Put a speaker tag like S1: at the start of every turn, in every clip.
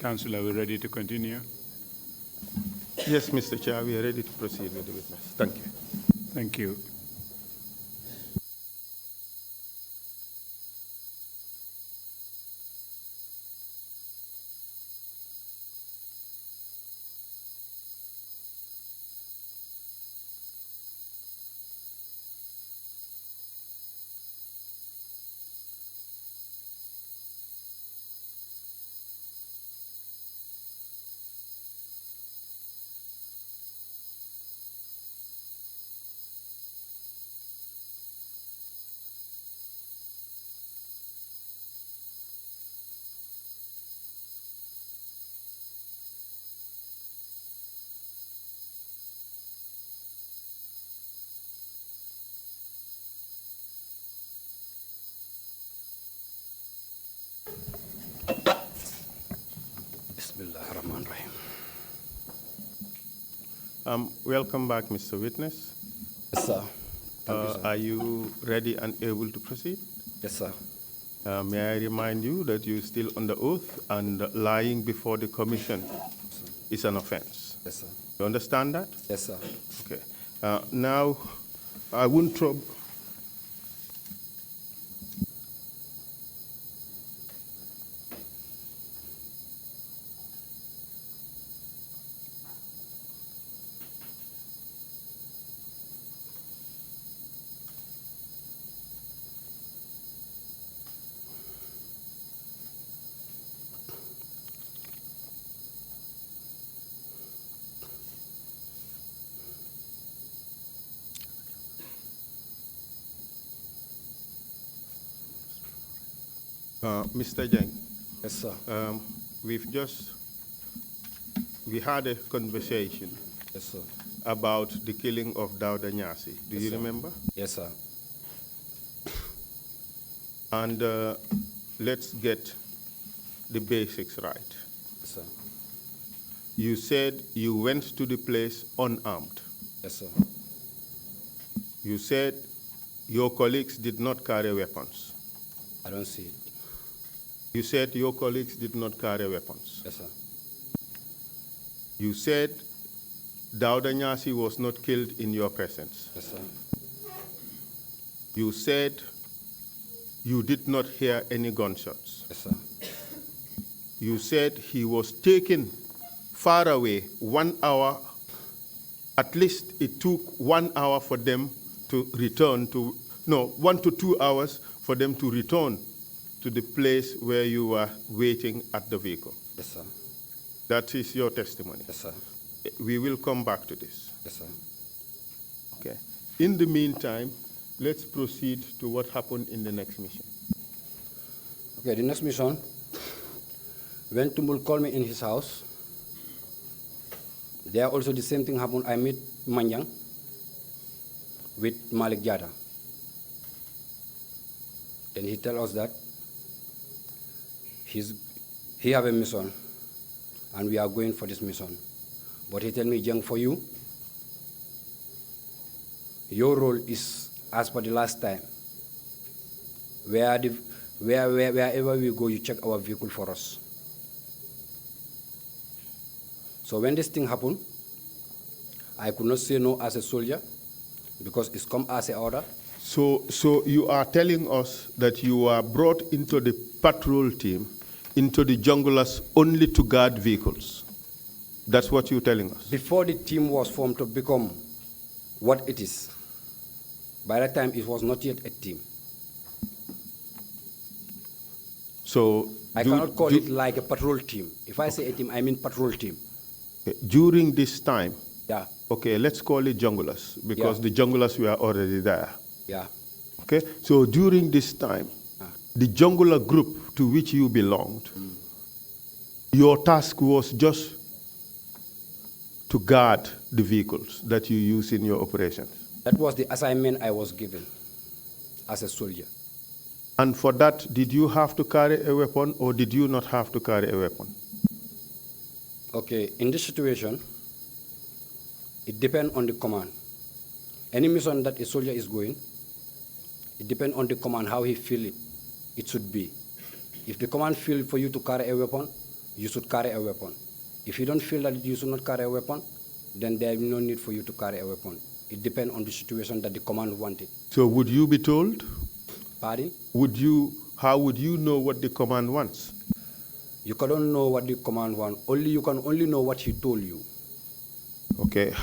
S1: Council, are we ready to continue?
S2: Yes, Mr. Chair, we are ready to proceed with the witness. Thank you.
S1: Thank you.
S2: Welcome back, Mr. Witness.
S3: Yes, sir. Thank you, sir.
S2: Are you ready and able to proceed?
S3: Yes, sir.
S2: May I remind you that you're still under oath and lying before the commission is an offense?
S3: Yes, sir.
S2: You understand that?
S3: Yes, sir.
S2: Okay. Now, I wouldn't trouble. Mr. Jeng.
S3: Yes, sir.
S2: We had a conversation.
S3: Yes, sir.
S2: About the killing of Dauda Nyasi. Do you remember?
S3: Yes, sir.
S2: And let's get the basics right.
S3: Yes, sir.
S2: You said you went to the place unarmed.
S3: Yes, sir.
S2: You said your colleagues did not carry weapons.
S3: I don't see it.
S2: You said your colleagues did not carry weapons.
S3: Yes, sir.
S2: You said Dauda Nyasi was not killed in your presence.
S3: Yes, sir.
S2: You said you did not hear any gunshots.
S3: Yes, sir.
S2: You said he was taken far away 1 hour. At least it took 1 hour for them to return to, 1 to 2 hours for them to return to the place where you were waiting at the vehicle.
S3: Yes, sir.
S2: That is your testimony.
S3: Yes, sir.
S2: We will come back to this.
S3: Yes, sir.
S2: Okay. In the meantime, let's proceed to what happened in the next mission.
S3: Okay, the next mission, when Tumbul called me in his house, there also the same thing happened. I met Manyang with Malik Jata. Then he tell us that he have a mission, and we are going for this mission. But he tell me, Jeng, for you, your role is as per the last time. Wherever we go, you check our vehicle for us. So when this thing happened, I could not say no as a soldier because it's come as an order.
S2: So you are telling us that you were brought into the patrol team, into the junglers only to guard vehicles. That's what you're telling us?
S3: Before the team was formed to become what it is, by that time it was not yet a team.
S2: So
S3: I cannot call it like a patrol team. If I say a team, I mean patrol team.
S2: During this time,
S3: yeah.
S2: Okay, let's call it junglers because the junglers were already there.
S3: Yeah.
S2: Okay, so during this time, the jungler group to which you belonged, your task was just to guard the vehicles that you use in your operations.
S3: That was the assignment I was given as a soldier.
S2: And for that, did you have to carry a weapon or did you not have to carry a weapon?
S3: Okay, in this situation, it depends on the command. Any mission that a soldier is going, it depends on the command, how he feel it should be. If the command feel for you to carry a weapon, you should carry a weapon. If you don't feel that you should not carry a weapon, then there is no need for you to carry a weapon. It depends on the situation that the command wanted.
S2: So would you be told?
S3: Pardon?
S2: How would you know what the command wants?
S3: You cannot know what the command wants. You can only know what he told you.
S2: Okay,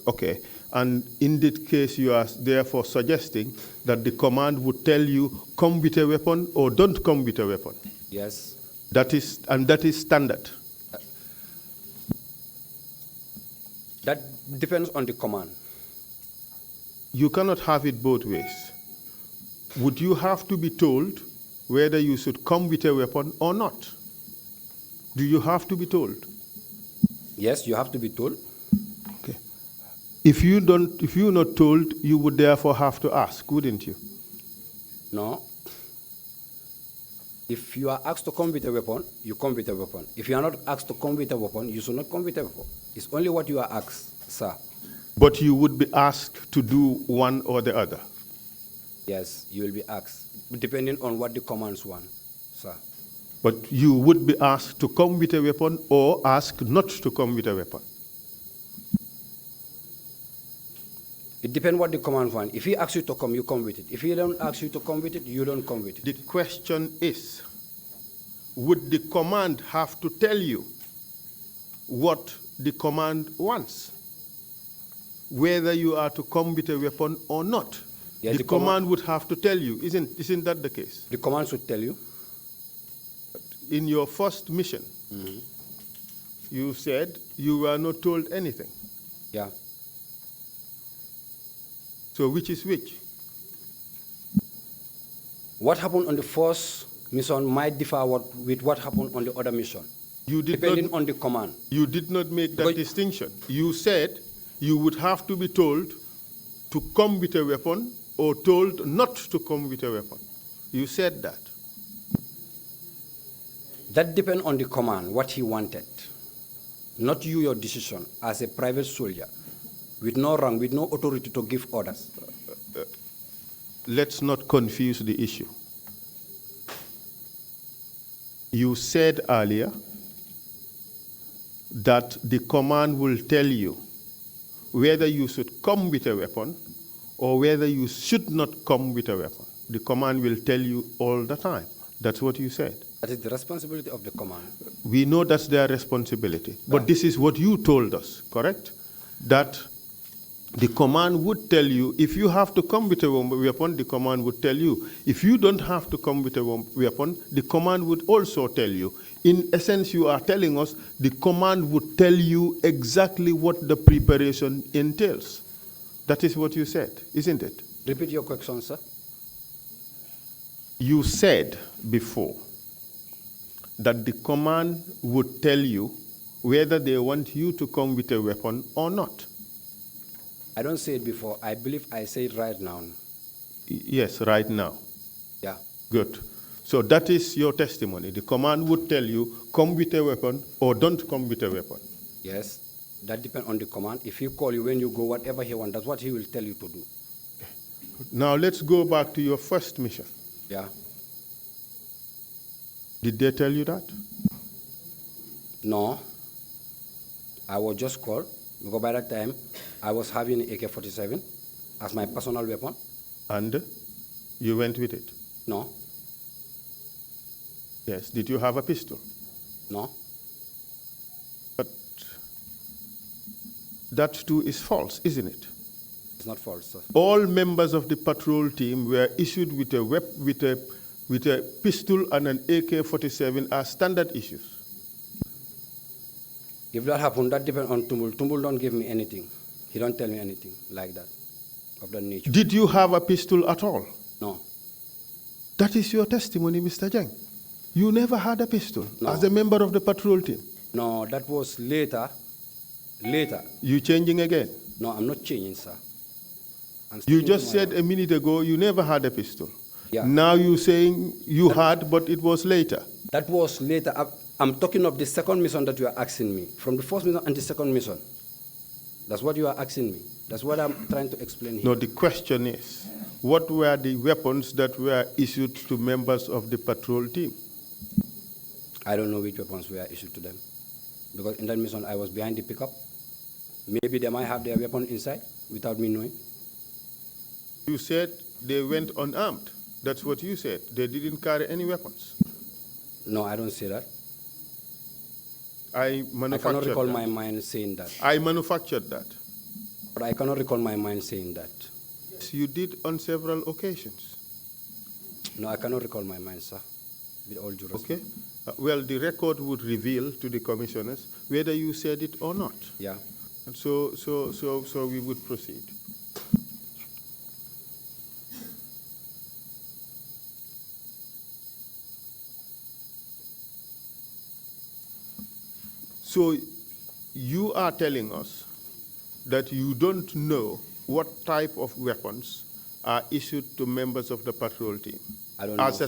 S2: okay. And in that case, you are therefore suggesting that the command would tell you, come with a weapon or don't come with a weapon.
S3: Yes.
S2: That is standard.
S3: That depends on the command.
S2: You cannot have it both ways. Would you have to be told whether you should come with a weapon or not? Do you have to be told?
S3: Yes, you have to be told.
S2: Okay. If you're not told, you would therefore have to ask, wouldn't you?
S3: No. If you are asked to come with a weapon, you come with a weapon. If you are not asked to come with a weapon, you should not come with a weapon. It's only what you are asked, sir.
S2: But you would be asked to do one or the other.
S3: Yes, you will be asked, depending on what the commands want, sir.
S2: But you would be asked to come with a weapon or asked not to come with a weapon.
S3: It depends what the command want. If he asks you to come, you come with it. If he don't ask you to come with it, you don't come with it.
S2: The question is, would the command have to tell you what the command wants? Whether you are to come with a weapon or not?
S3: Yeah,
S2: the command would have to tell you, isn't that the case?
S3: The command should tell you.
S2: In your first mission, you said you were not told anything.
S3: Yeah.
S2: So which is which?
S3: What happened on the first mission might differ with what happened on the other mission. Depending on the command.
S2: You did not make that distinction. You said you would have to be told to come with a weapon or told not to come with a weapon. You said that.
S3: That depends on the command, what he wanted. Not you, your decision, as a private soldier, with no rank, with no authority to give orders.
S2: Let's not confuse the issue. You said earlier that the command will tell you whether you should come with a weapon or whether you should not come with a weapon. The command will tell you all the time. That's what you said.
S3: That is the responsibility of the command.
S2: We know that's their responsibility. But this is what you told us, correct? That the command would tell you, if you have to come with a weapon, the command would tell you. If you don't have to come with a weapon, the command would also tell you. In essence, you are telling us the command would tell you exactly what the preparation entails. That is what you said, isn't it?
S3: Repeat your question, sir.
S2: You said before that the command would tell you whether they want you to come with a weapon or not.
S3: I don't say it before. I believe I say it right now.
S2: Yes, right now.
S3: Yeah.
S2: Good. So that is your testimony. The command would tell you, come with a weapon or don't come with a weapon.
S3: Yes. That depends on the command. If he call you when you go, whatever he wants, that's what he will tell you to do.
S2: Now let's go back to your first mission.
S3: Yeah.
S2: Did they tell you that?
S3: No. I was just called because by that time I was having an AK-47 as my personal weapon.
S2: And you went with it?
S3: No.
S2: Yes. Did you have a pistol?
S3: No.
S2: But that too is false, isn't it?
S3: It's not false, sir.
S2: All members of the patrol team were issued with a pistol and an AK-47 as standard issues.
S3: If that happened, that depends on Tumbul. Tumbul don't give me anything. He don't tell me anything like that, of that nature.
S2: Did you have a pistol at all?
S3: No.
S2: That is your testimony, Mr. Jeng. You never had a pistol as a member of the patrol team?
S3: No, that was later. Later.
S2: You changing again?
S3: No, I'm not changing, sir.
S2: You just said a minute ago you never had a pistol.
S3: Yeah.
S2: Now you're saying you had, but it was later.
S3: That was later. I'm talking of the second mission that you are asking me. From the first mission and the second mission. That's what you are asking me. That's what I'm trying to explain here.
S2: No, the question is, what were the weapons that were issued to members of the patrol team?
S3: I don't know which weapons were issued to them. Because in that mission, I was behind the pickup. Maybe they might have their weapon inside without me knowing.
S2: You said they went unarmed. That's what you said. They didn't carry any weapons.
S3: No, I don't say that.
S2: I
S3: cannot recall
S2: that.
S3: my mind saying that.
S2: I manufactured that.
S3: But I cannot recall my mind saying that.
S2: Yes, you did on several occasions.
S3: No, I cannot recall my mind, sir. With all due respect.
S2: Okay. Well, the record would reveal to the commissioners whether you said it or not.
S3: Yeah.
S2: And so we would proceed. So you are telling us that you don't know what type of weapons are issued to members of the patrol team?
S3: I don't know.
S2: As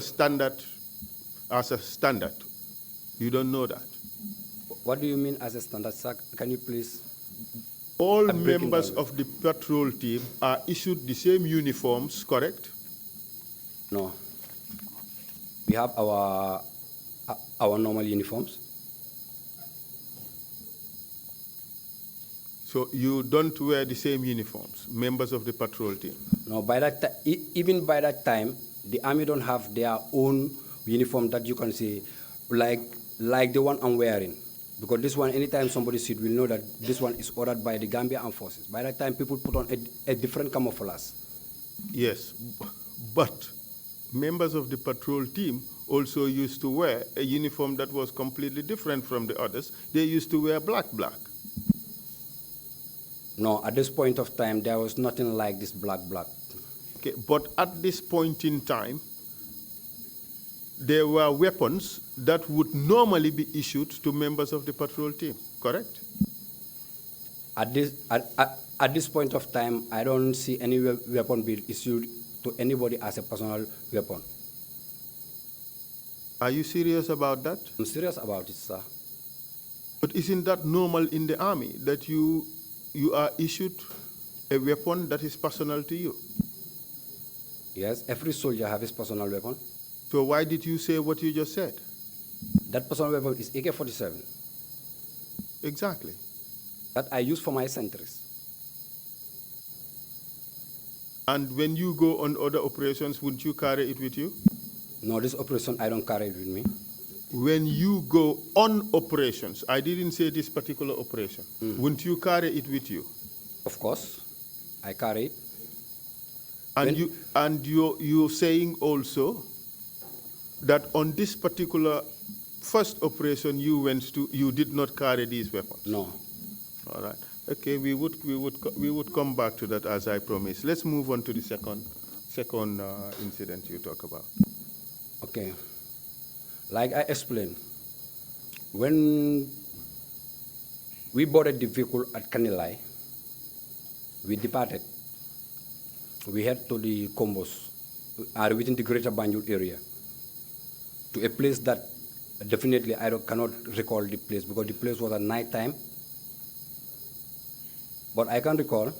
S2: a standard, you don't know that?
S3: What do you mean as a standard, sir? Can you please?
S2: All members of the patrol team are issued the same uniforms, correct?
S3: No. We have our normal uniforms.
S2: So you don't wear the same uniforms, members of the patrol team?
S3: No, by that even by that time, the army don't have their own uniform that you can see, like the one I'm wearing. Because this one, anytime somebody sees, will know that this one is ordered by the Gambia Armed Forces. By that time, people put on a different camouflage.
S2: Yes, but members of the patrol team also used to wear a uniform that was completely different from the others. They used to wear black.
S3: No, at this point of time, there was nothing like this black.
S2: Okay, but at this point in time, there were weapons that would normally be issued to members of the patrol team, correct?
S3: At this point of time, I don't see any weapon being issued to anybody as a personal weapon.
S2: Are you serious about that?
S3: I'm serious about it, sir.
S2: But isn't that normal in the army, that you are issued a weapon that is personal to you?
S3: Yes, every soldier has his personal weapon.
S2: So why did you say what you just said?
S3: That personal weapon is AK-47.
S2: Exactly.
S3: That I use for my sentries.
S2: And when you go on other operations, wouldn't you carry it with you?
S3: No, this operation, I don't carry it with me.
S2: When you go on operations, I didn't say this particular operation, wouldn't you carry it with you?
S3: Of course, I carry it.
S2: And you're saying also that on this particular first operation you went to, you did not carry these weapons?
S3: No.
S2: All right. Okay, we would come back to that as I promised. Let's move on to the second incident you talk about.
S3: Okay. Like I explained, when we boarded the vehicle at Kanilai, we departed. We head to the Combos, within the greater Banjul area, to a place that definitely I cannot recall the place because the place was at night time. But I can recall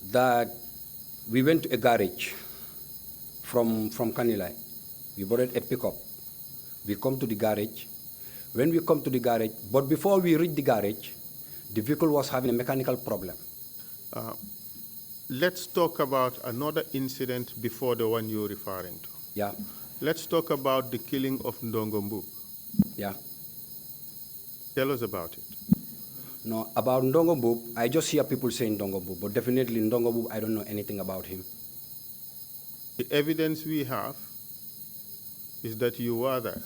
S3: that we went to a garage from Kanilai. We boarded a pickup. We come to the garage. When we come to the garage, but before we reach the garage, the vehicle was having a mechanical problem.
S2: Let's talk about another incident before the one you're referring to.
S3: Yeah.
S2: Let's talk about the killing of Ndongo Mbub.
S3: Yeah.
S2: Tell us about it.
S3: No, about Ndongo Mbub, I just hear people saying Ndongo Mbub, but definitely Ndongo Mbub, I don't know anything about him.
S2: The evidence we have is that you were there.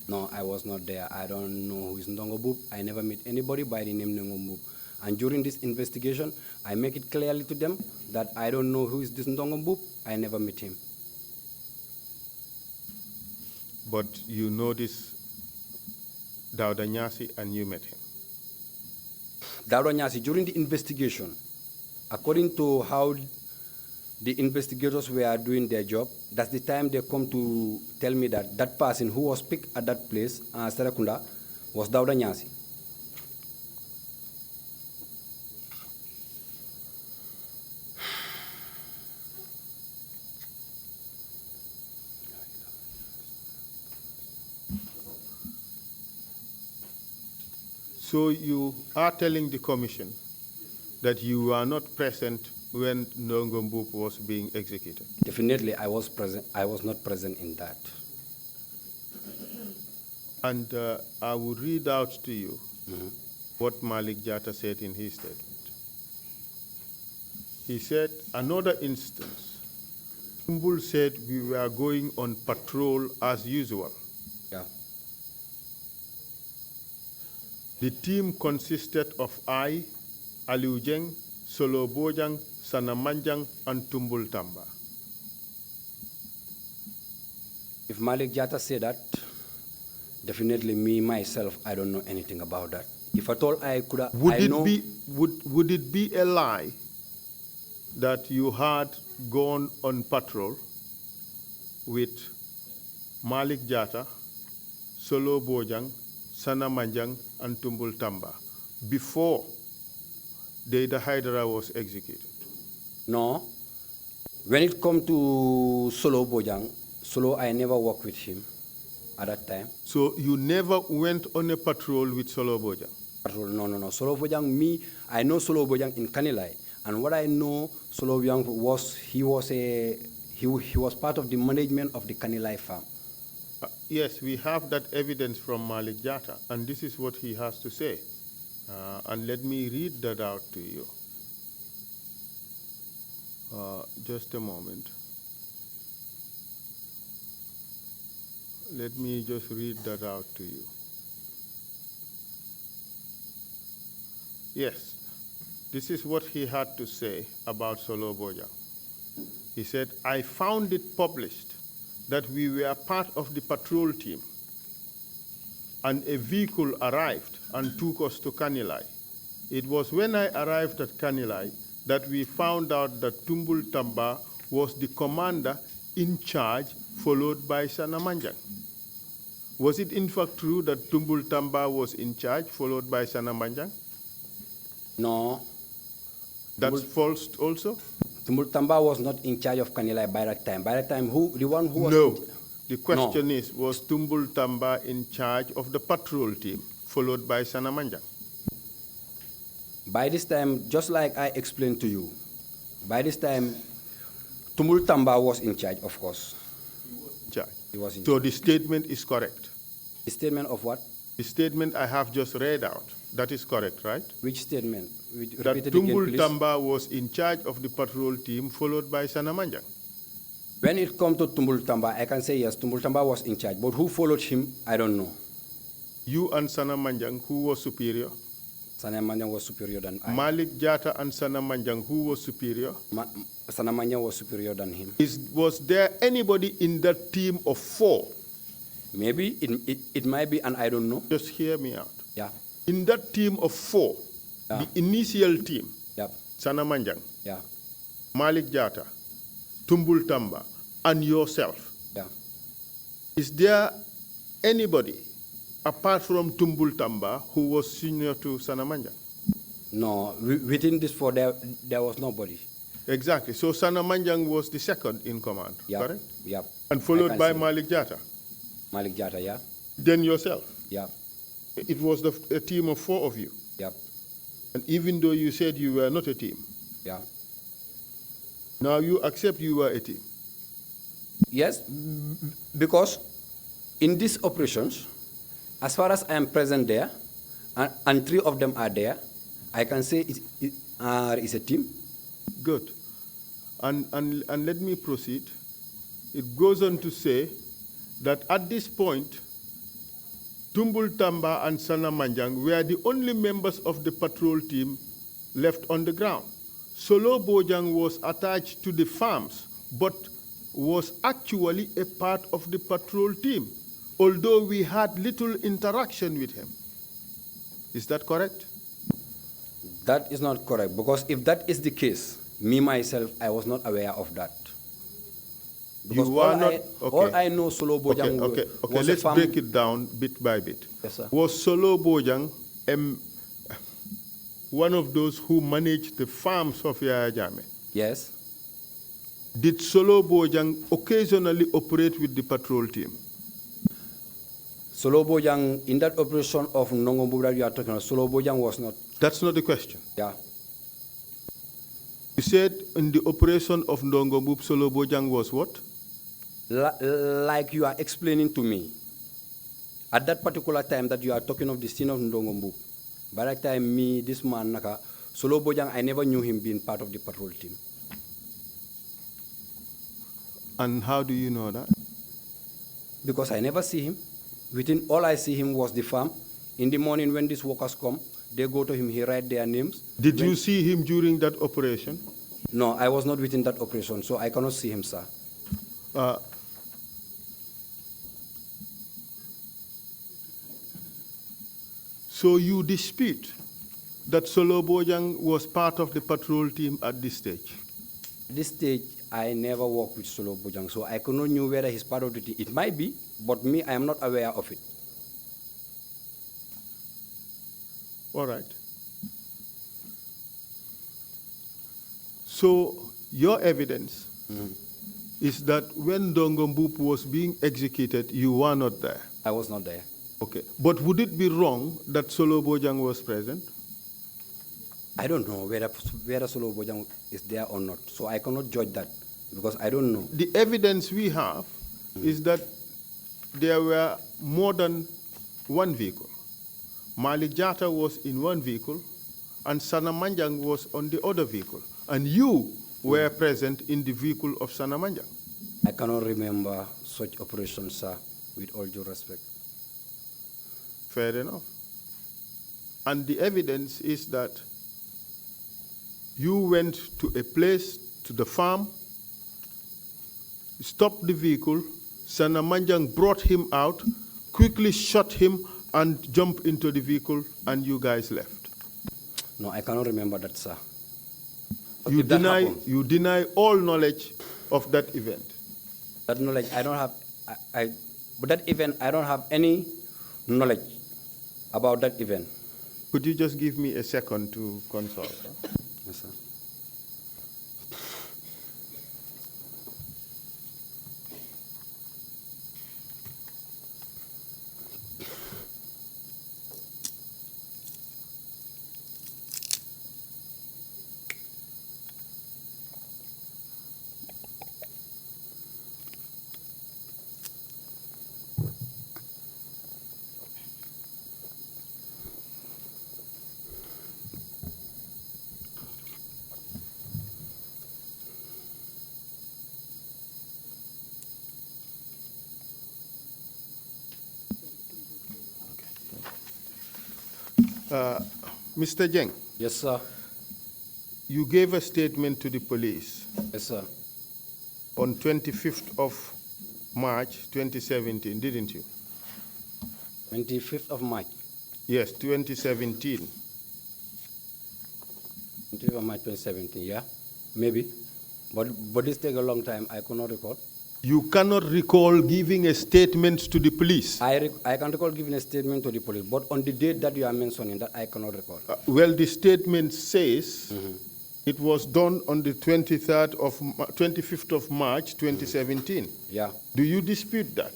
S3: No, I was not there. I don't know who is Ndongo Mbub. I never met anybody by the name Ndongo Mbub. And during this investigation, I make it clearly to them that I don't know who is this Ndongo Mbub. I never met him.
S2: but you noticed Dauda Nyasi and you met him.
S3: Dauda Nyasi, during the investigation, according to how the investigators were doing their job, that's the time they come to tell me that that person who was picked at that place, Serekunda, was Dauda Nyasi.
S2: So you are telling the commission that you were not present when Ndongo Mbup was being executed?
S3: Definitely, I was present. I was not present in that.
S2: And I will read out to you what Malik Jatta said in his statement. He said, another instance, Tumbul said we were going on patrol as usual.
S3: Yeah.
S2: The team consisted of I, Alieu Jeng, Solo Bojang, Sana Manjang, and Tumbul Tamba.
S3: If Malik Jatta said that, definitely me, myself, I don't know anything about that. If at all I could have,
S2: would it be a lie that you had gone on patrol with Malik Jatta, Solo Bojang, Sana Manjang, and Tumbul Tamba before Deida Haidara was executed?
S3: No. When it comes to Solo Bojang, Solo, I never worked with him at that time.
S2: So you never went on a patrol with Solo Bojang?
S3: Patrol, no. Solo Bojang, me, I know Solo Bojang in Kanilai. And what I know, Solo Bojang was, he was part of the management of the Kanilai farm.
S2: Yes, we have that evidence from Malik Jatta, and this is what he has to say. And let me read that out to you. Just a moment. Let me just read that out to you. Yes, this is what he had to say about Solo Bojang. He said, I found it published that we were part of the patrol team, and a vehicle arrived and took us to Kanilai. It was when I arrived at Kanilai that we found out that Tumbul Tamba was the commander in charge, followed by Sana Manjang. Was it in fact true that Tumbul Tamba was in charge, followed by Sana Manjang?
S3: No.
S2: That's false also?
S3: Tumbul Tamba was not in charge of Kanilai by that time. By that time, the one who was...
S2: No. The question is, was Tumbul Tamba in charge of the patrol team, followed by Sana Manjang?
S3: By this time, just like I explained to you, by this time, Tumbul Tamba was in charge, of course. He was in charge.
S2: So the statement is correct?
S3: The statement of what?
S2: The statement I have just read out. That is correct, right?
S3: Which statement?
S2: That Tumbul Tamba was in charge of the patrol team, followed by Sana Manjang.
S3: When it comes to Tumbul Tamba, I can say yes, Tumbul Tamba was in charge. But who followed him, I don't know.
S2: You and Sana Manjang, who was superior?
S3: Sana Manjang was superior than I.
S2: Malik Jatta and Sana Manjang, who was superior?
S3: Sana Manjang was superior than him.
S2: Was there anybody in that team of 4?
S3: Maybe, it might be, and I don't know.
S2: Just hear me out.
S3: Yeah.
S2: In that team of 4, the initial team, Sana Manjang, Malik Jatta, Tumbul Tamba, and yourself, is there anybody apart from Tumbul Tamba who was senior to Sana Manjang?
S3: No, within this 4, there was nobody.
S2: Exactly. So Sana Manjang was the second in command, correct?
S3: Yeah.
S2: And followed by Malik Jatta?
S3: Malik Jatta, yeah.
S2: Then yourself?
S3: Yeah.
S2: It was a team of 4 of you?
S3: Yeah.
S2: And even though you said you were not a team?
S3: Yeah.
S2: Now you accept you were a team?
S3: Yes, because in these operations, as far as I am present there, and 3 of them are there, I can say it's a team.
S2: Good. And let me proceed. It goes on to say that at this point, Tumbul Tamba and Sana Manjang were the only members of the patrol team left on the ground. Solo Bojang was attached to the farms, but was actually a part of the patrol team. although we had little interaction with him. Is that correct?
S3: That is not correct, because if that is the case, me myself, I was not aware of that. Because
S2: You are not,
S3: all I know Solo Bojang
S2: okay.
S3: was
S2: Let's
S3: a farm.
S2: break it down bit by bit.
S3: Yes, sir.
S2: Was Solo Bojang one of those who managed the farms of Yaya Jammeh?
S3: Yes.
S2: Did Solo Bojang occasionally operate with the patrol team?
S3: Solo Bojang, in that operation of Ndongombu that you are talking about, Solo Bojang was not.
S2: That's not the question.
S3: Yeah.
S2: You said in the operation of Ndongombu, Solo Bojang was what?
S3: Like you are explaining to me, at that particular time that you are talking of the scene of Ndongombu, by that time, me, this man, Naka, Solo Bojang, I never knew him being part of the patrol team.
S2: And how do you know that?
S3: Because I never see him. Within all I see him was the farm. In the morning when these workers come, they go to him, he write their names.
S2: Did you see him during that operation?
S3: No, I was not within that operation, so I cannot see him, sir.
S2: So you dispute that Solo Bojang was part of the patrol team at this stage?
S3: At this stage, I never worked with Solo Bojang, so I could not know whether he's part of the team. It might be, but me, I am not aware of it.
S2: All right. So your evidence is that when Ndongombu was being executed, you were not there?
S3: I was not there.
S2: Okay. But would it be wrong that Solo Bojang was present?
S3: I don't know whether Solo Bojang is there or not, so I cannot judge that because I don't know.
S2: The evidence we have is that there were more than one vehicle. Malik Jata was in one vehicle, and Sana Manjang was on the other vehicle. And you were present in the vehicle of Sana Manjang.
S3: I cannot remember such operations, sir, with all due respect.
S2: Fair enough. And the evidence is that you went to a place, to the farm, stopped the vehicle, Sana Manjang brought him out, quickly shot him, and jumped into the vehicle, and you guys left.
S3: No, I cannot remember that, sir.
S2: You deny all knowledge of that event.
S3: That knowledge, I don't have, but that event, I don't have any knowledge about that event.
S2: Could you just give me a second to consult? Huh?
S3: Yes, sir.
S2: Mr. Jeng.
S3: Yes, sir.
S2: You gave a statement to the police.
S3: Yes, sir.
S2: On 25th of March 2017, didn't you?
S3: 25th of March.
S2: Yes, 2017.
S3: 25th of March 2017, yeah? Maybe. But this take a long time, I could not recall.
S2: You cannot recall giving a statement to the police?
S3: I can recall giving a statement to the police, but on the date that you are mentioning, that I cannot recall.
S2: Well, the statement says it was done on the 25th of March 2017.
S3: Yeah.
S2: Do you dispute that?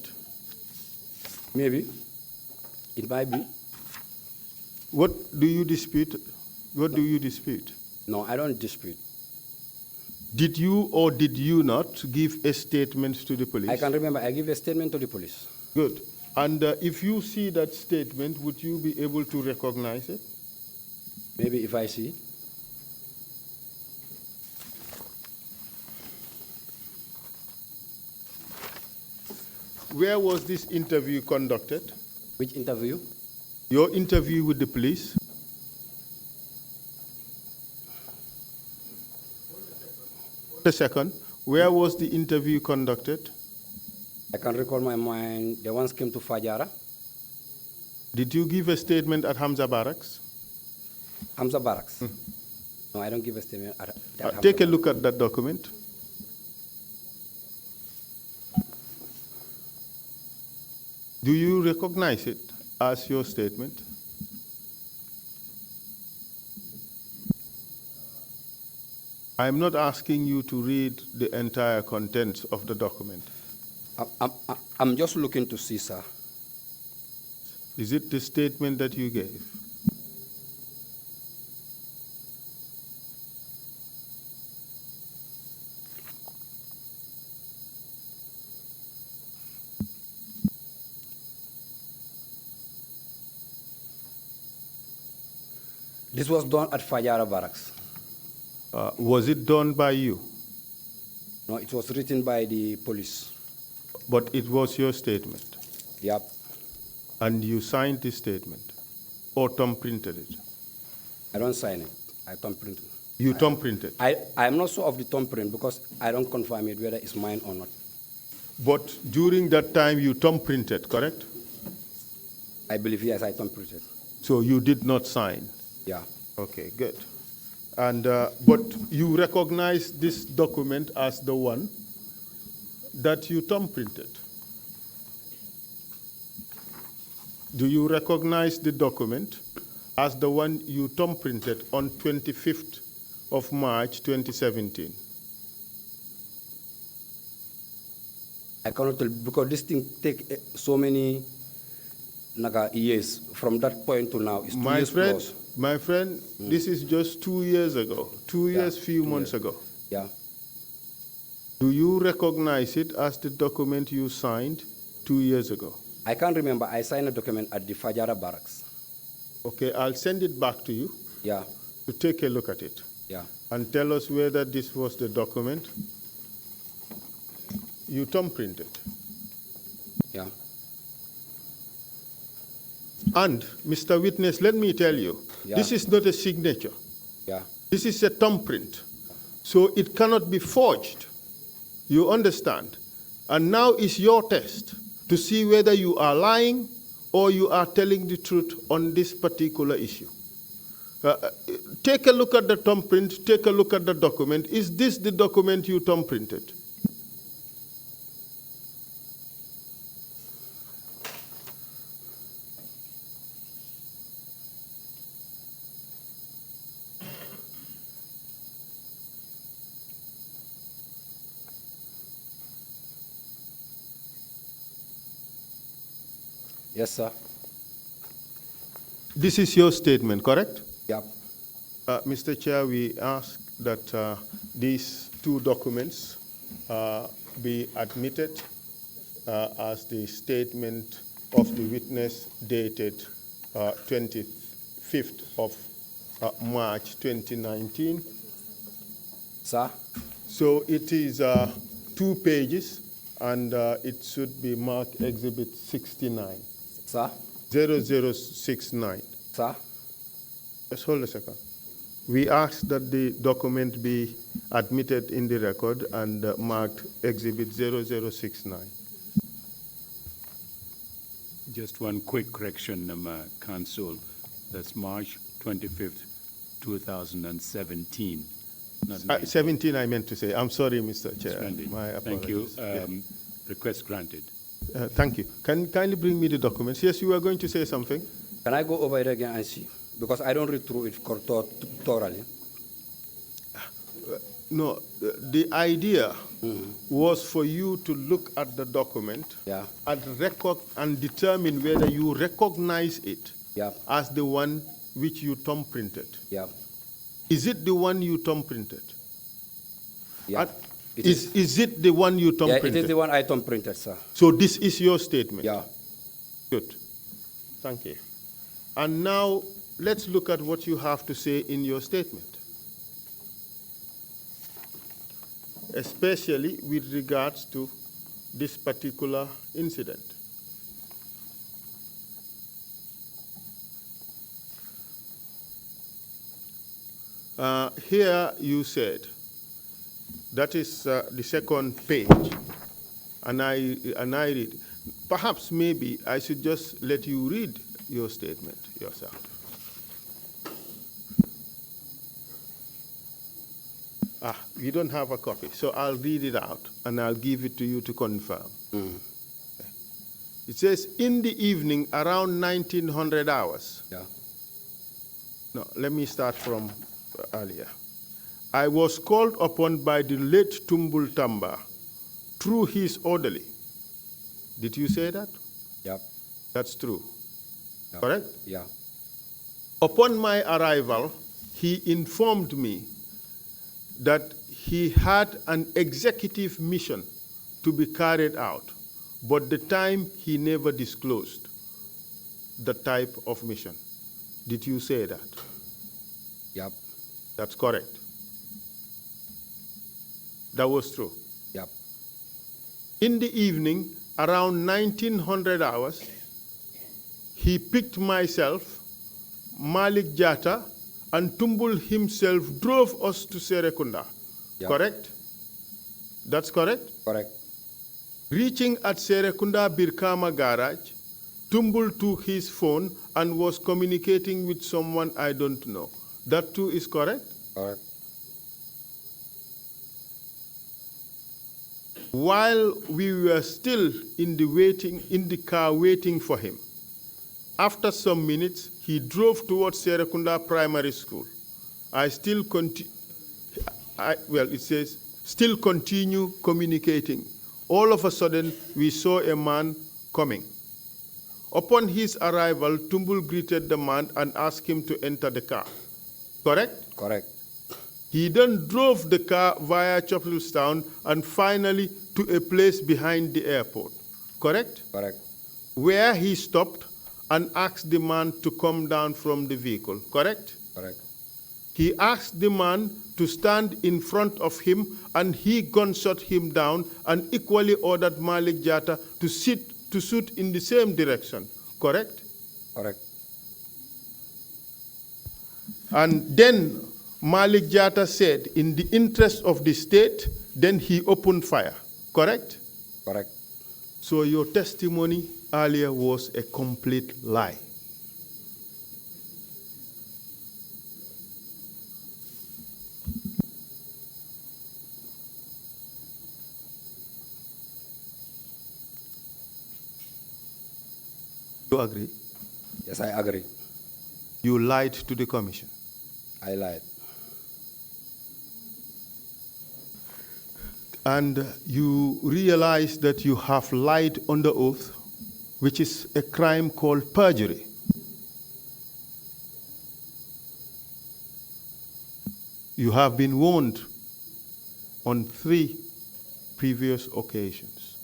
S3: Maybe. It might be.
S2: What do you dispute? What do you dispute?
S3: No, I don't dispute.
S2: Did you or did you not give a statement to the police?
S3: I can remember, I give a statement to the police.
S2: Good. And if you see that statement, would you be able to recognize it?
S3: Maybe if I see.
S2: Where was this interview conducted?
S3: Which interview?
S2: Your interview with the police? A second. Where was the interview conducted?
S3: I can recall my mind, the ones came to Fajara,
S2: Did you give a statement at Hamza Barracks?
S3: Hamza Barracks. No, I don't give a statement at Hamza
S2: Take a
S3: Barracks.
S2: look at that document. Do you recognize it as your statement? I'm not asking you to read the entire contents of the document.
S3: I'm just looking to see, sir.
S2: Is it the statement that you gave?
S3: This was done at Fajara Barracks.
S2: Was it done by you?
S3: No, it was written by the police.
S2: But it was your statement,
S3: Yep.
S2: and you signed the statement, or thumb-printed it?
S3: I don't sign it. I thumb-print it.
S2: You thumb-printed?
S3: I'm not sure of the thumbprint because I don't confirm it whether it's mine or not.
S2: But during that time, you thumb-printed, correct?
S3: I believe, yes, I thumbprinted.
S2: So you did not sign?
S3: Yeah.
S2: Okay, good. And, but you recognize this document as the one that you thumb-printed? Do you recognize the document as the one you thumb-printed on 25th of March 2017?
S3: I cannot tell because this thing take so many years from that point to now. It's 2 years plus.
S2: My friend, this is just 2 years ago, 2 years,
S3: Yeah,
S2: few
S3: 2
S2: months
S3: years.
S2: ago.
S3: Yeah.
S2: Do you recognize it as the document you signed 2 years ago?
S3: I can't remember. I signed a document at the Fajara Barracks.
S2: Okay, I'll send it back to you
S3: Yeah.
S2: to take a look at it
S3: Yeah.
S2: and tell us whether this was the document you thumb-printed.
S3: Yeah.
S2: And, Mr. Witness, let me tell you,
S3: Yeah.
S2: this is not a signature.
S3: Yeah.
S2: This is a thumbprint. So it cannot be forged. You understand? And now is your test to see whether you are lying or you are telling the truth on this particular issue. Take a look at the thumbprint, take a look at the document. Is this the document you thumbprinted?
S3: Yes, sir.
S2: This is your statement, correct?
S3: Yeah.
S2: Mr. Chair, we ask that these two documents be admitted as the statement of the witness dated 25th of March 2019.
S3: Sir?
S2: So it is 2 pages, and it should be marked Exhibit 69.
S3: Sir?
S2: 0069.
S3: Sir?
S2: Just hold a second. We ask that the document be admitted in the record and marked Exhibit 0069.
S1: Just one quick correction, Council. That's March 25th, 2017. Not 19.
S2: 17, I meant to say. I'm sorry, Mr. Chair.
S1: Splendid.
S2: My apologies.
S1: Thank you. Request granted.
S2: Thank you. Can you kindly bring me the documents? Yes, you were going to say something?
S3: Can I go over it again and see? Because I don't read through it thoroughly.
S2: No, the idea was for you to look at the document
S3: Yeah.
S2: and determine whether you recognize it
S3: Yeah.
S2: as the one which you thumb-printed.
S3: Yeah.
S2: Is it the one you thumb-printed?
S3: Yeah.
S2: Is it the one you
S3: Yeah,
S2: thumb-printed?
S3: it is the one I thumbprinted, sir.
S2: So this is your statement?
S3: Yeah.
S2: Good. Thank you. And now let's look at what you have to say in your statement, especially with regards to this particular incident. Here you said, that is the second page. and I read. Perhaps maybe I should just let you read your statement yourself. We don't have a copy, so I'll read it out and I'll give it to you to confirm. It says, in the evening around 1900 hours.
S3: Yeah.
S2: No, let me start from earlier. I was called upon by the late Tumbul Tamba through his orderly. Did you say that?
S3: Yeah.
S2: That's true.
S3: Yeah.
S2: Correct?
S3: Yeah.
S2: Upon my arrival, he informed me that he had an executive mission to be carried out, but the time he never disclosed the type of mission. Did you say that?
S3: Yep.
S2: That's correct. That was true.
S3: Yep.
S2: In the evening, around 1900 hours, he picked myself, Malik Jata, and Tumbul himself drove us to Serekunda.
S3: Yep.
S2: Correct? That's correct?
S3: Correct.
S2: Reaching at Serekunda Birkama garage, Tumbul took his phone and was communicating with someone I don't know. That too is correct?
S3: Correct.
S2: While we were still in the car waiting for him, after some minutes, he drove towards Serekunda Primary School. Still continue communicating. All of a sudden, we saw a man coming. Upon his arrival, Tumbul greeted the man and asked him to enter the car. Correct?
S3: Correct.
S2: He then drove the car via Chapelstown and finally to a place behind the airport. Correct?
S3: Correct.
S2: Where he stopped and asked the man to come down from the vehicle. Correct?
S3: Correct.
S2: He asked the man to stand in front of him, and he gunshot him down and equally ordered Malik Jata to shoot in the same direction. Correct?
S3: Correct.
S2: And then Malik Jata said, in the interest of the state, then he opened fire. Correct?
S3: Correct.
S2: So your testimony earlier was a complete lie. You agree?
S3: Yes, I agree.
S2: You lied to the commission.
S3: I lied.
S2: And you realize that you have lied under oath, which is a crime called perjury. You have been warned on 3 previous occasions.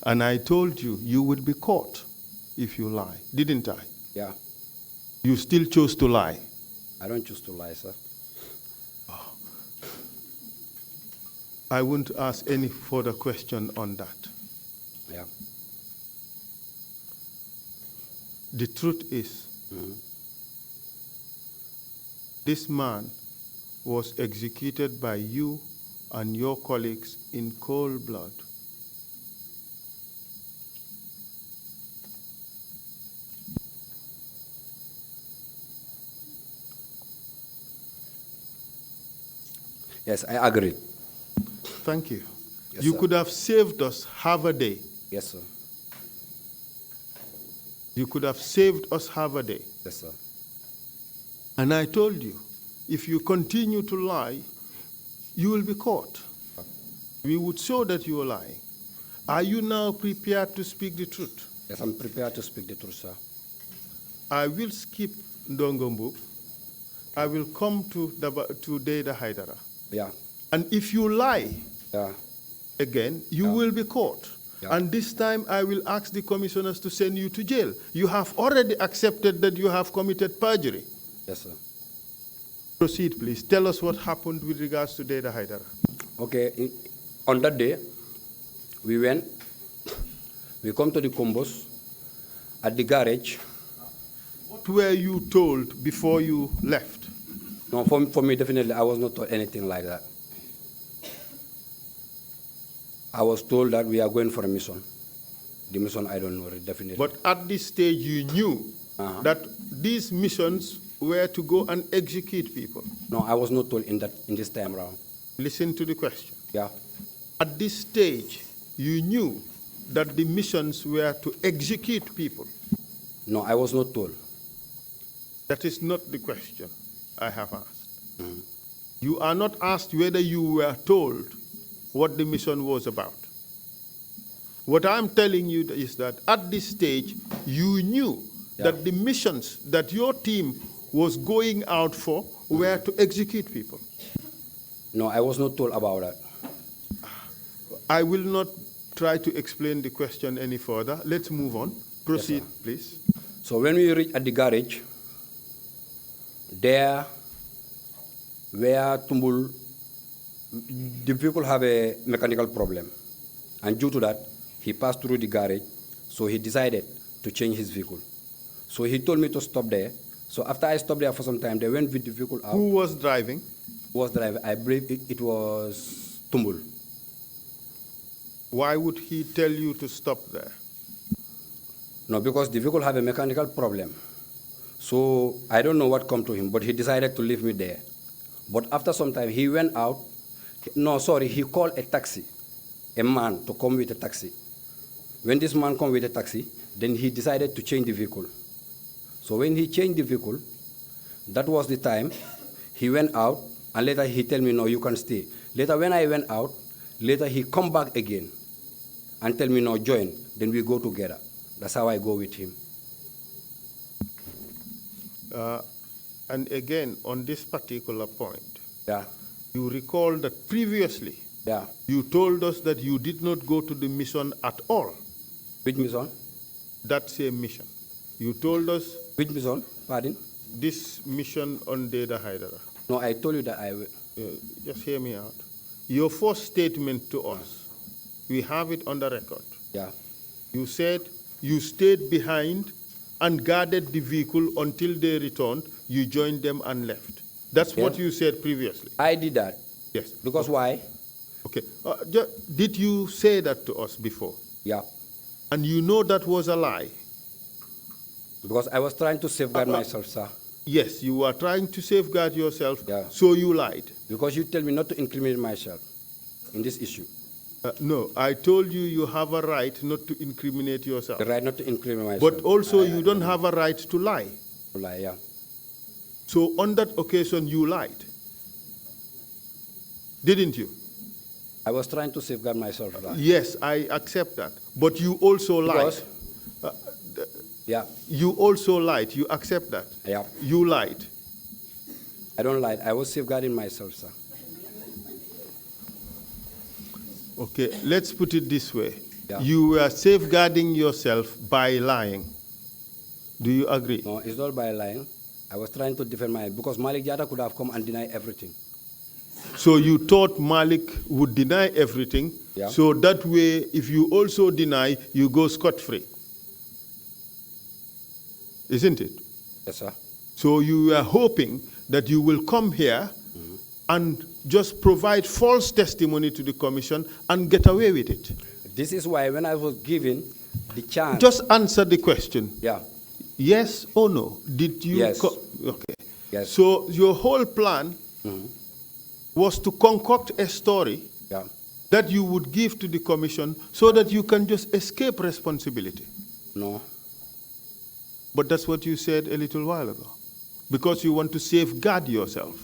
S2: And I told you you would be caught if you lie, didn't I?
S3: Yeah.
S2: You still chose to lie.
S3: I don't choose to lie, sir.
S2: I won't ask any further question on that.
S3: Yeah.
S2: The truth is, this man was executed by you and your colleagues in cold blood.
S3: Yes, I agree.
S2: Thank you.
S3: Yes,
S2: You
S3: sir.
S2: could have saved us half a day.
S3: Yes, sir.
S2: You could have saved us half a day.
S3: Yes, sir.
S2: And I told you, if you continue to lie, you will be caught. We would show that you are lying. Are you now prepared to speak the truth?
S3: Yes, I'm prepared to speak the truth, sir.
S2: I will skip Ndongombu. I will come to Deda Haidara.
S3: Yeah.
S2: And if you lie
S3: Yeah.
S2: again, you will be caught.
S3: Yeah.
S2: And this time I will ask the commissioners to send you to jail. You have already accepted that you have committed perjury.
S3: Yes, sir.
S2: Proceed, please. Tell us what happened with regards to Deda Haidara.
S3: Okay. On that day, we come to the combos at the garage.
S2: What were you told before you left?
S3: No, for me, definitely, I was not told anything like that. I was told that we are going for a mission. The mission, I don't know, definitely.
S2: But at this stage, you knew that these missions were to go and execute people.
S3: No, I was not told in this time round.
S2: Listen to the question.
S3: Yeah.
S2: At this stage, you knew that the missions were to execute people.
S3: No, I was not told.
S2: That is not the question I have asked. You are not asked whether you were told what the mission was about. What I'm telling you is that at this stage, you knew that the missions that your team was going out for were to execute people.
S3: No, I was not told about that.
S2: I will not try to explain the question any further. Let's move on. Proceed, please.
S3: So when we reached at the garage, there where Tumbul, the vehicle have a mechanical problem. And due to that, he passed through the garage, so he decided to change his vehicle. So he told me to stop there. So after I stopped there for some time, they went with the vehicle out.
S2: Who was driving?
S3: Who was driving? I believe it was Tumbul.
S2: Why would he tell you to stop there?
S3: No, because the vehicle have a mechanical problem. So I don't know what come to him, but he decided to leave me there. But after some time, he went out. No, sorry, he called a taxi, a man to come with a taxi. When this man come with a taxi, then he decided to change the vehicle. So when he changed the vehicle, that was the time he went out, and later he tell me, no, you can stay. Later when I went out, later he come back again and tell me, no, join, then we go together. That's how I go with him.
S2: And again, on this particular point,
S3: Yeah.
S2: you recall that previously
S3: Yeah.
S2: you told us that you did not go to the mission at all.
S3: Which mission?
S2: That same mission. You told us
S3: Which mission? Pardon?
S2: this mission on Deda Haidara.
S3: No, I told you that I will.
S2: Just hear me out. Your first statement to us, we have it on the record.
S3: Yeah.
S2: You said you stayed behind and guarded the vehicle until they returned. You joined them and left. That's what you said previously.
S3: I did that.
S2: Yes.
S3: Because why?
S2: Okay. Did you say that to us before?
S3: Yeah.
S2: And you know that was a lie?
S3: Because I was trying to safeguard myself, sir.
S2: Yes, you were trying to safeguard yourself,
S3: Yeah.
S2: so you lied.
S3: Because you tell me not to incriminate myself in this issue.
S2: No, I told you you have a right not to incriminate yourself.
S3: The right not to incriminate myself.
S2: But also you don't have a right to lie.
S3: To lie, yeah.
S2: So on that occasion you lied. Didn't you?
S3: I was trying to safeguard myself. Right?
S2: Yes, I accept that. But you also lied.
S3: Because, yeah.
S2: You also lied. You accept that.
S3: Yeah.
S2: You lied.
S3: I don't lie. I was safeguarding myself, sir.
S2: Okay, let's put it this way.
S3: Yeah.
S2: You were safeguarding yourself by lying. Do you agree?
S3: No, it's not by lying. I was trying to defend my, because Malik Jata could have come and deny everything.
S2: So you thought Malik would deny everything,
S3: Yeah.
S2: so that way, if you also deny, you go scot-free. Isn't it?
S3: Yes, sir.
S2: So you were hoping that you will come here and just provide false testimony to the commission and get away with it.
S3: This is why when I was given the chance.
S2: Just answer the question.
S3: Yeah.
S2: Yes or no? Did you?
S3: Yes.
S2: Okay.
S3: Yes.
S2: So your whole plan was to concoct a story
S3: Yeah.
S2: that you would give to the commission so that you can just escape responsibility.
S3: No.
S2: But that's what you said a little while ago. Because you want to safeguard yourself.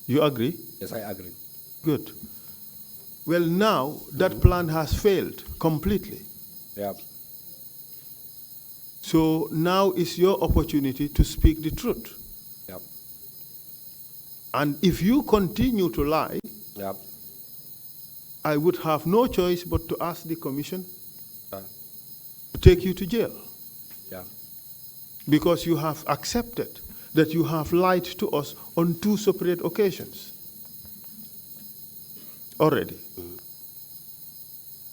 S2: You agree?
S3: Yes, I agree.
S2: Good. Well, now that plan has failed completely.
S3: Yeah.
S2: So now is your opportunity to speak the truth.
S3: Yeah.
S2: And if you continue to lie,
S3: Yeah.
S2: I would have no choice but to ask the commission
S3: Yeah.
S2: to take you to jail.
S3: Yeah.
S2: Because you have accepted that you have lied to us on 2 separate occasions already.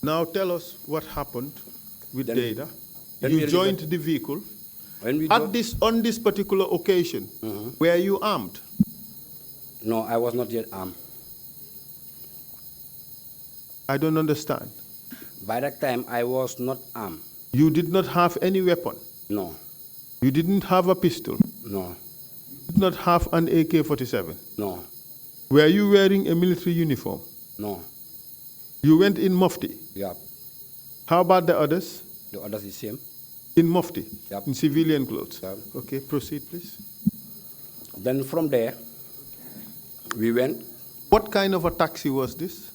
S2: Now tell us what happened with Deda. You joined the vehicle.
S3: When we
S2: On this particular occasion, were you armed?
S3: No, I was not yet armed.
S2: I don't understand.
S3: By that time, I was not armed.
S2: You did not have any weapon.
S3: No,
S2: You didn't have a pistol.
S3: no,
S2: You did not have an AK-47.
S3: no,
S2: Were you wearing a military uniform?
S3: no.
S2: You went in mufti.
S3: Yep.
S2: How about the others?
S3: The others is same.
S2: In mufti?
S3: Yep.
S2: In civilian clothes?
S3: Yep.
S2: Okay, proceed, please.
S3: Then from there, we went.
S2: What kind of a taxi was this?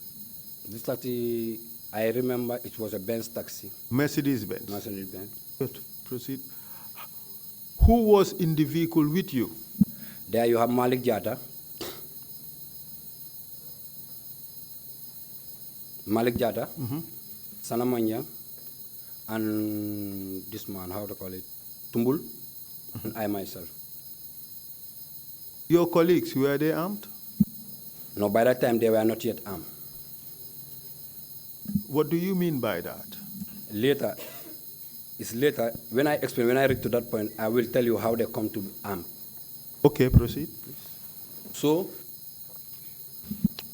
S3: This taxi, I remember it was a Benz taxi.
S2: Mercedes-Benz.
S3: Mercedes-Benz.
S2: Good. Proceed. Who was in the vehicle with you?
S3: There you have Malik Jata. Malik Jata, Sana Manjang, and this man, how to call it, Tumbul, and I myself.
S2: Your colleagues, were they armed?
S3: No, by that time they were not yet armed.
S2: What do you mean by that?
S3: Later, it's later, when I explain, when I reach to that point, I will tell you how they come to be armed.
S2: Okay, proceed, please.
S3: So,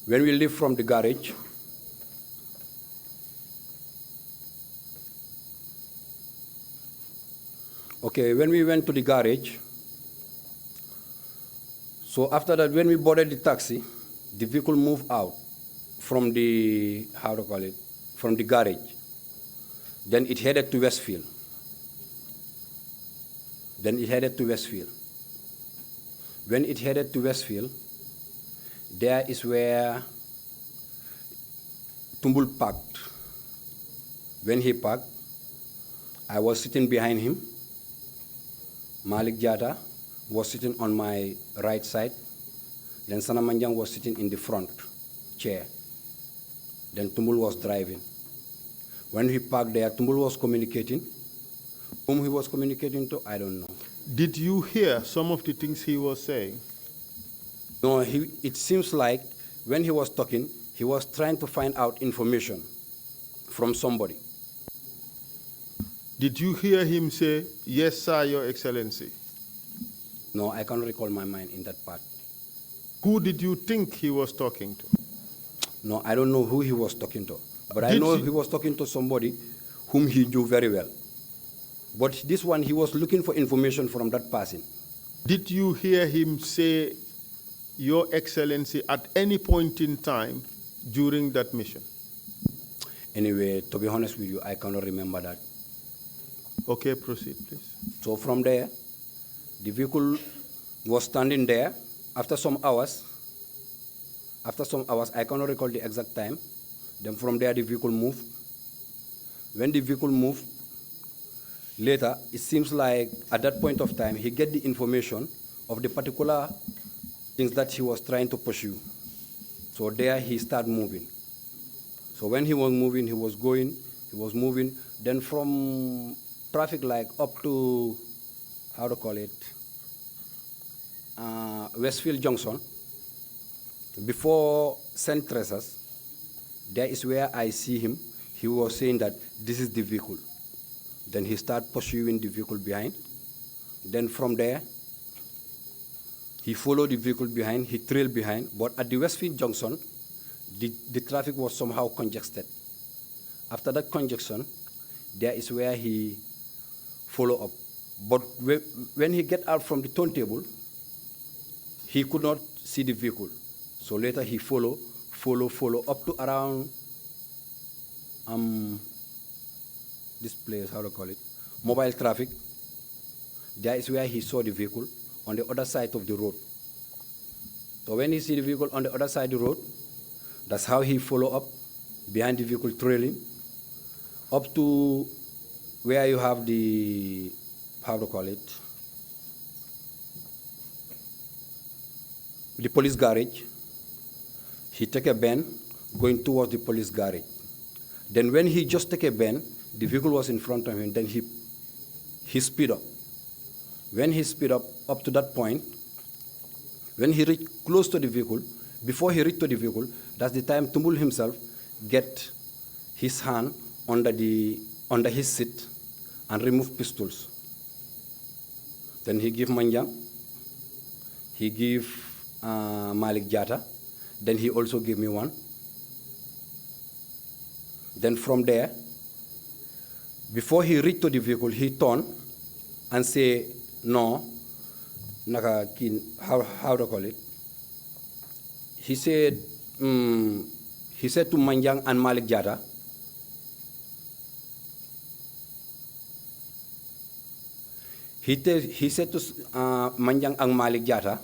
S3: when we leave from the garage, okay, when we went to the garage, so after that, when we boarded the taxi, the vehicle moved out from the, how to call it, from the garage. Then it headed to Westfield. Then it headed to Westfield. When it headed to Westfield, there is where Tumbul parked. When he parked, I was sitting behind him. Malik Jata was sitting on my right side. Then Sana Manjang was sitting in the front chair. Then Tumbul was driving. When he parked there, Tumbul was communicating. Whom he was communicating to, I don't know.
S2: Did you hear some of the things he was saying?
S3: No, it seems like when he was talking, he was trying to find out information from somebody.
S2: Did you hear him say, "Yes, sir, Your Excellency"?
S3: No, I can't recall my mind in that part.
S2: Who did you think he was talking to?
S3: No, I don't know who he was talking to. But I know he was talking to somebody whom he knew very well. But this one, he was looking for information from that person.
S2: Did you hear him say, "Your Excellency," at any point in time during that mission?
S3: Anyway, to be honest with you, I cannot remember that.
S2: Okay, proceed, please.
S3: So from there, the vehicle was standing there. After some hours, I cannot recall the exact time. Then from there, the vehicle moved. When the vehicle moved, later, it seems like at that point of time, he get the information of the particular things that he was trying to pursue. So there, he started moving. So when he was moving, he was going, he was moving. Then from traffic light up to, how to call it, Westfield Junction, before St. Teresa's, there is where I see him. He was saying that this is the vehicle. Then he started pursuing the vehicle behind. Then from there, he followed the vehicle behind, he trailed behind. But at the Westfield Junction, the traffic was somehow congested. After that congestion, there is where he followed up. But when he get out from the turntable, he could not see the vehicle. So later he follow up to around this place, how to call it, mobile traffic. There is where he saw the vehicle on the other side of the road. So when he see the vehicle on the other side of the road, that's how he follow up behind the vehicle trailing up to where you have the, how to call it, the police garage. He take a bend going towards the police garage. Then when he just take a bend, the vehicle was in front of him, then he speed up. When he speed up to that point, when he reached close to the vehicle, before he reached to the vehicle, that's the time Tumbul himself get his hand under his seat and remove pistols. Then he give Manjang, he give Malik Jata, then he also gave me one. Then from there, before he reached to the vehicle, he turned and say, no, naka how to call it? He said to Manjang and Malik Jata, he said to Manjang and Malik Jata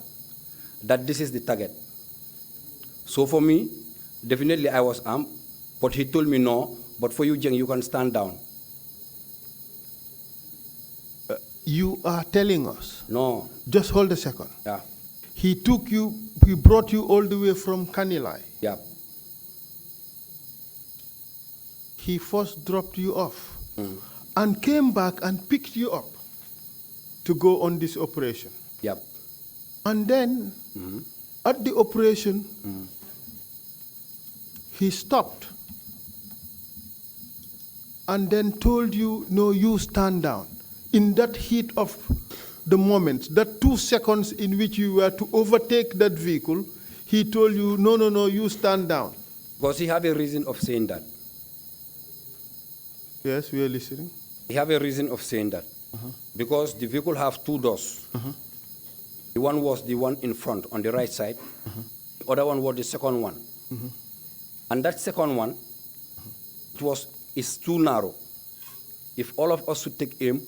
S3: that this is the target. So for me, definitely I was armed, but he told me no, but for you, Jeng, you can stand down.
S2: You are telling us.
S3: No.
S2: Just hold a second.
S3: Yeah.
S2: He brought you all the way from Kanilai.
S3: Yeah.
S2: He first dropped you off and came back and picked you up to go on this operation.
S3: Yep.
S2: And then at the operation, he stopped and then told you, no, you stand down. In that heat of the moment, that 2 seconds in which you were to overtake that vehicle, he told you, no, no, no, you stand down.
S3: Because he have a reason of saying that.
S2: Yes, we are listening.
S3: He have a reason of saying that. Because the vehicle have 2 doors. The one was the one in front on the right side. The other one was the second one. And that second one, is too narrow. If all of us should take aim,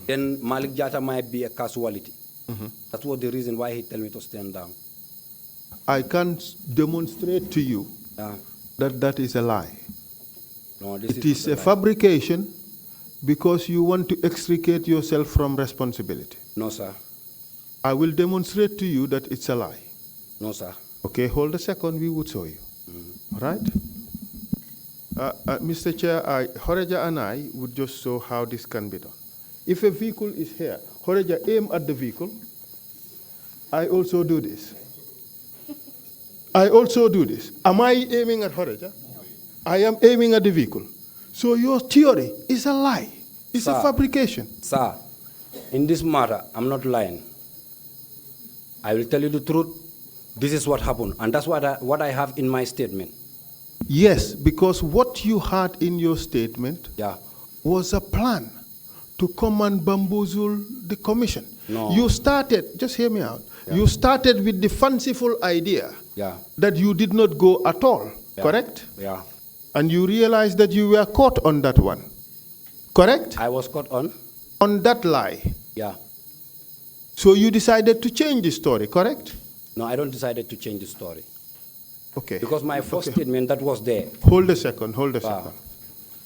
S3: then Malik Jata might be a casualty. That was the reason why he told me to stand down.
S2: I can't demonstrate to you that that is a lie.
S3: No, it
S2: is a fabrication because you want to extricate yourself from responsibility.
S3: No, sir.
S2: I will demonstrate to you that it's a lie.
S3: No, sir.
S2: Okay, hold a second, we would show you. All right? Mr. Chair, Horeja and I would just show how this can be done. If a vehicle is here, Horeja, aim at the vehicle. I also do this. I also do this. Am I aiming at Horeja? I am aiming at the vehicle. So your theory is a lie. It's a fabrication.
S3: Sir, in this matter, I'm not lying. I will tell you the truth. This is what happened, and that's what I have in my statement.
S2: Yes, because what you had in your statement was a plan to come and bamboozle the commission.
S3: No.
S2: You started, just hear me out, you started with the fanciful idea that you did not go at all, correct?
S3: Yeah.
S2: And you realized that you were caught on that one, correct?
S3: I was caught on?
S2: On that lie.
S3: Yeah.
S2: So you decided to change the story, correct?
S3: No, I don't decided to change the story.
S2: Okay.
S3: Because my first statement, that was there.
S2: Hold a second, hold a second.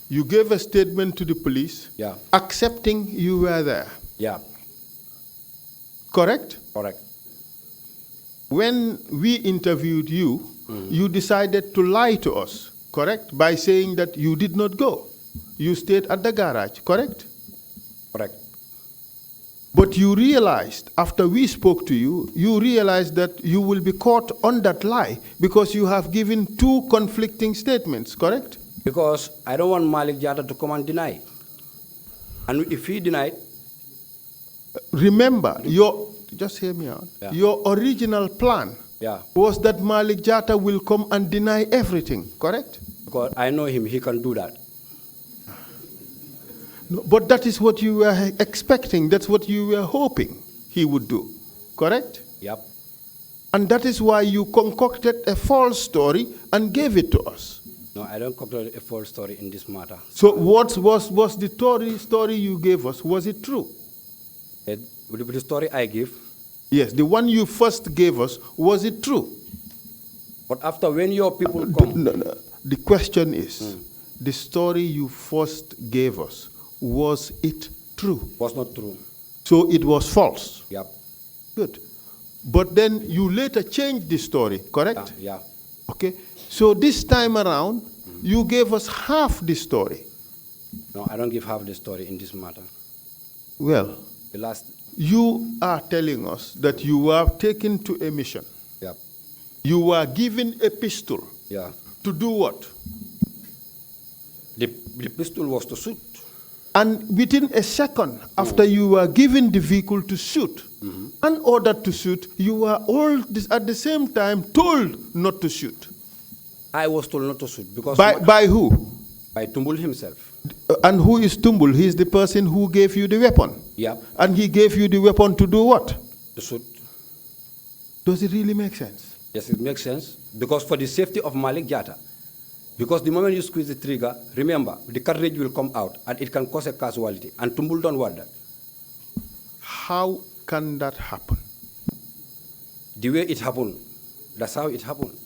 S2: You gave a statement to the police accepting you were there.
S3: Yeah.
S2: Correct?
S3: Correct.
S2: When we interviewed you, you decided to lie to us, correct? By saying that you did not go. You stayed at the garage, correct?
S3: Correct.
S2: But you realized, after we spoke to you, you realized that you will be caught on that lie because you have given 2 conflicting statements, correct?
S3: Because I don't want Malik Jata to come and deny. And if he denied...
S2: Remember, just hear me out. Your original plan was that Malik Jata will come and deny everything, correct?
S3: Because I know him, he can do that.
S2: No, but that is what you were expecting. That's what you were hoping he would do. Correct?
S3: Yep.
S2: And that is why you concocted a false story and gave it to us.
S3: No, I don't concoct a false story in this matter.
S2: So what was the story you gave us? Was it true?
S3: The story I give?
S2: Yes, the one you first gave us, was it true?
S3: But after when your people come...
S2: No. The question is, the story you first gave us, was it true?
S3: Was not true.
S2: So it was false?
S3: Yep.
S2: Good. But then you later changed the story, correct?
S3: Yeah.
S2: Okay. So this time around, you gave us half the story.
S3: No, I don't give half the story in this matter.
S2: Well, you are telling us that you were taken to a mission.
S3: Yep.
S2: You were given a pistol.
S3: Yeah.
S2: To do what?
S3: The pistol was to shoot.
S2: And within a second after you were given the vehicle to shoot, and ordered to shoot, you were all at the same time told not to shoot.
S3: I was told not to shoot because...
S2: By who?
S3: By Tumbul himself.
S2: And who is Tumbul? He's the person who gave you the weapon.
S3: Yep.
S2: And he gave you the weapon to do what?
S3: To shoot.
S2: Does it really make sense?
S3: Yes, it makes sense. Because for the safety of Malik Jata, because the moment you squeeze the trigger, remember, the cartridge will come out and it can cause a casualty. And Tumbul don't want that.
S2: How can that happen?
S3: The way it happened, that's how it happened.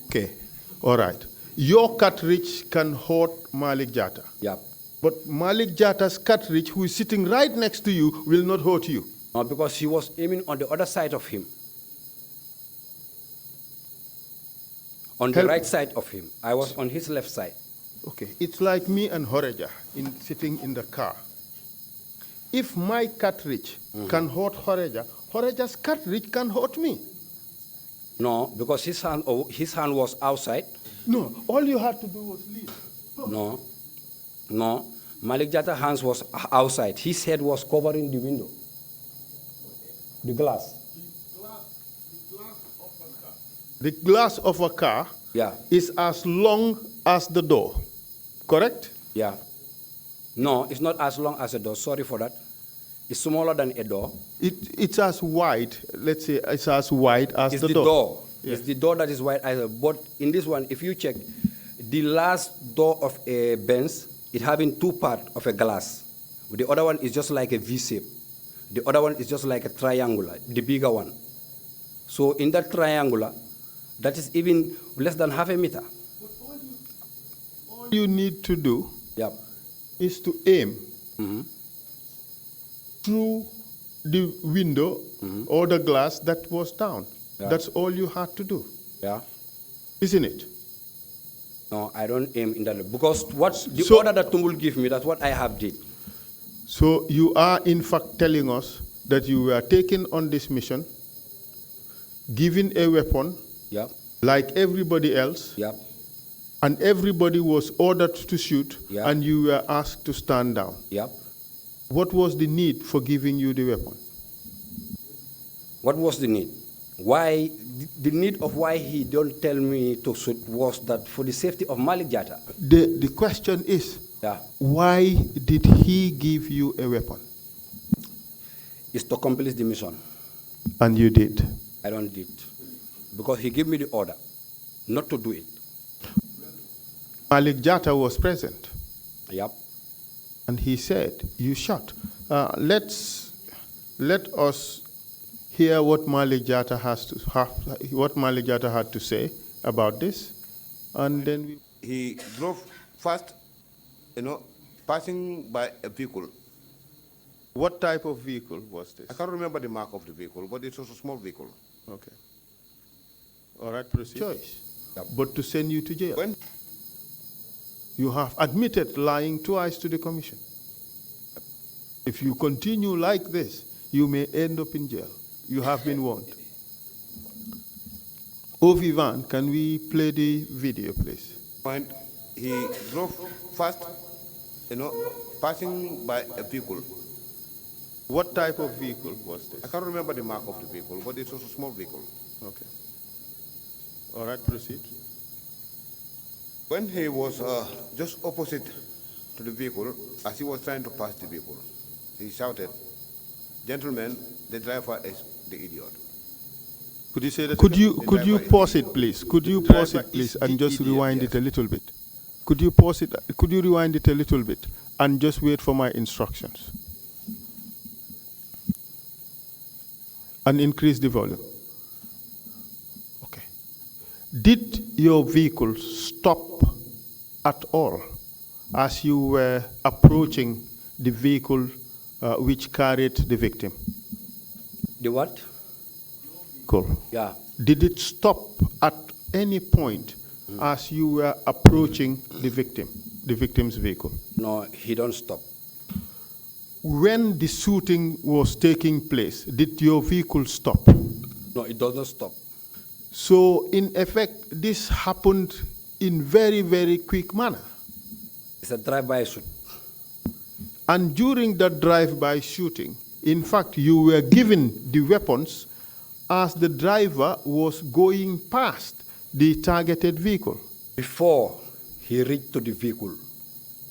S2: Okay, all right. Your cartridge can hurt Malik Jata.
S3: Yep.
S2: But Malik Jata's cartridge, who is sitting right next to you, will not hurt you.
S3: No, because he was aiming on the other side of him. On the right side of him. I was on his left side.
S2: Okay, it's like me and Horeja sitting in the car. If my cartridge can hurt Horeja, Horeja's cartridge can hurt me.
S3: No, because his hand was outside.
S2: No, all you had to do was leave.
S3: No. Malik Jata's hands was outside. His head was covering the window. The glass.
S2: The glass of a car is as long as the door, correct?
S3: Yeah. No, it's not as long as a door. Sorry for that. It's smaller than a door.
S2: It's as wide, let's say it's as wide as
S3: it's
S2: the
S3: door.
S2: door.
S3: Yeah. It's the door that is wide. But in this one, if you check, the last door of a Benz, it having two parts of a glass. The other one is just like a V shape. The other one is just like a triangular, the bigger one. So in that triangular, that is even less than half a meter.
S2: But all you need to do is to aim through the window or the glass that was down. Yeah. That's all you had to do.
S3: Yeah.
S2: Isn't it?
S3: No, I don't aim in that. Because the order that Tumbul gave me, that's what I have did.
S2: So you are in fact telling us that you were taken on this mission, given a weapon, like everybody else, and everybody was ordered to shoot, and you were asked to stand down. What was the need for giving you the weapon?
S3: What was the need? Why? The need of why he don't tell me to shoot was that for the safety of Malik Jata.
S2: The question is, why did he give you a weapon?
S3: It's to accomplish the mission.
S2: And you did?
S3: I don't did. Because he gave me the order not to do it.
S2: Malik Jata was present.
S3: Yep.
S2: And he said, you shot. Let us hear what Malik Jata had to say about this, and then
S4: he drove fast, passing by a vehicle.
S2: What type of vehicle was this?
S4: I can't remember the mark of the vehicle, but it was a small vehicle.
S2: Okay. All right, proceed. Choice. But to send you to jail.
S4: When?
S2: You have admitted lying twice to the commission. If you continue like this, you may end up in jail. You have been warned. Vivan, can we play the video, please?
S4: When he drove fast, passing by a vehicle.
S2: What type of vehicle was this?
S4: I can't remember the mark of the vehicle, but it was a small vehicle.
S2: Okay. All right, proceed.
S4: When he was just opposite to the vehicle, as he was trying to pass the vehicle, he shouted, "Gentlemen, the driver is the idiot."
S2: Could you say that? Could you pause it, please? Could you pause it, please, and just rewind it a little bit? Could you pause it? Could you rewind it a little bit and just wait for my instructions? And increase the volume. Okay. Did your vehicle stop at all as you were approaching the vehicle which carried the victim?
S3: The what?
S2: Cool.
S3: Yeah.
S2: Did it stop at any point as you were approaching the victim's vehicle?
S3: No, he don't stop.
S2: When the shooting was taking place, did your vehicle stop?
S3: No, it doesn't stop.
S2: So, in effect, this happened in very, very quick manner.
S3: It's a drive-by shoot.
S2: And during that drive-by shooting, in fact, you were given the weapons as the driver was going past the targeted vehicle.
S3: Before he reached to the vehicle,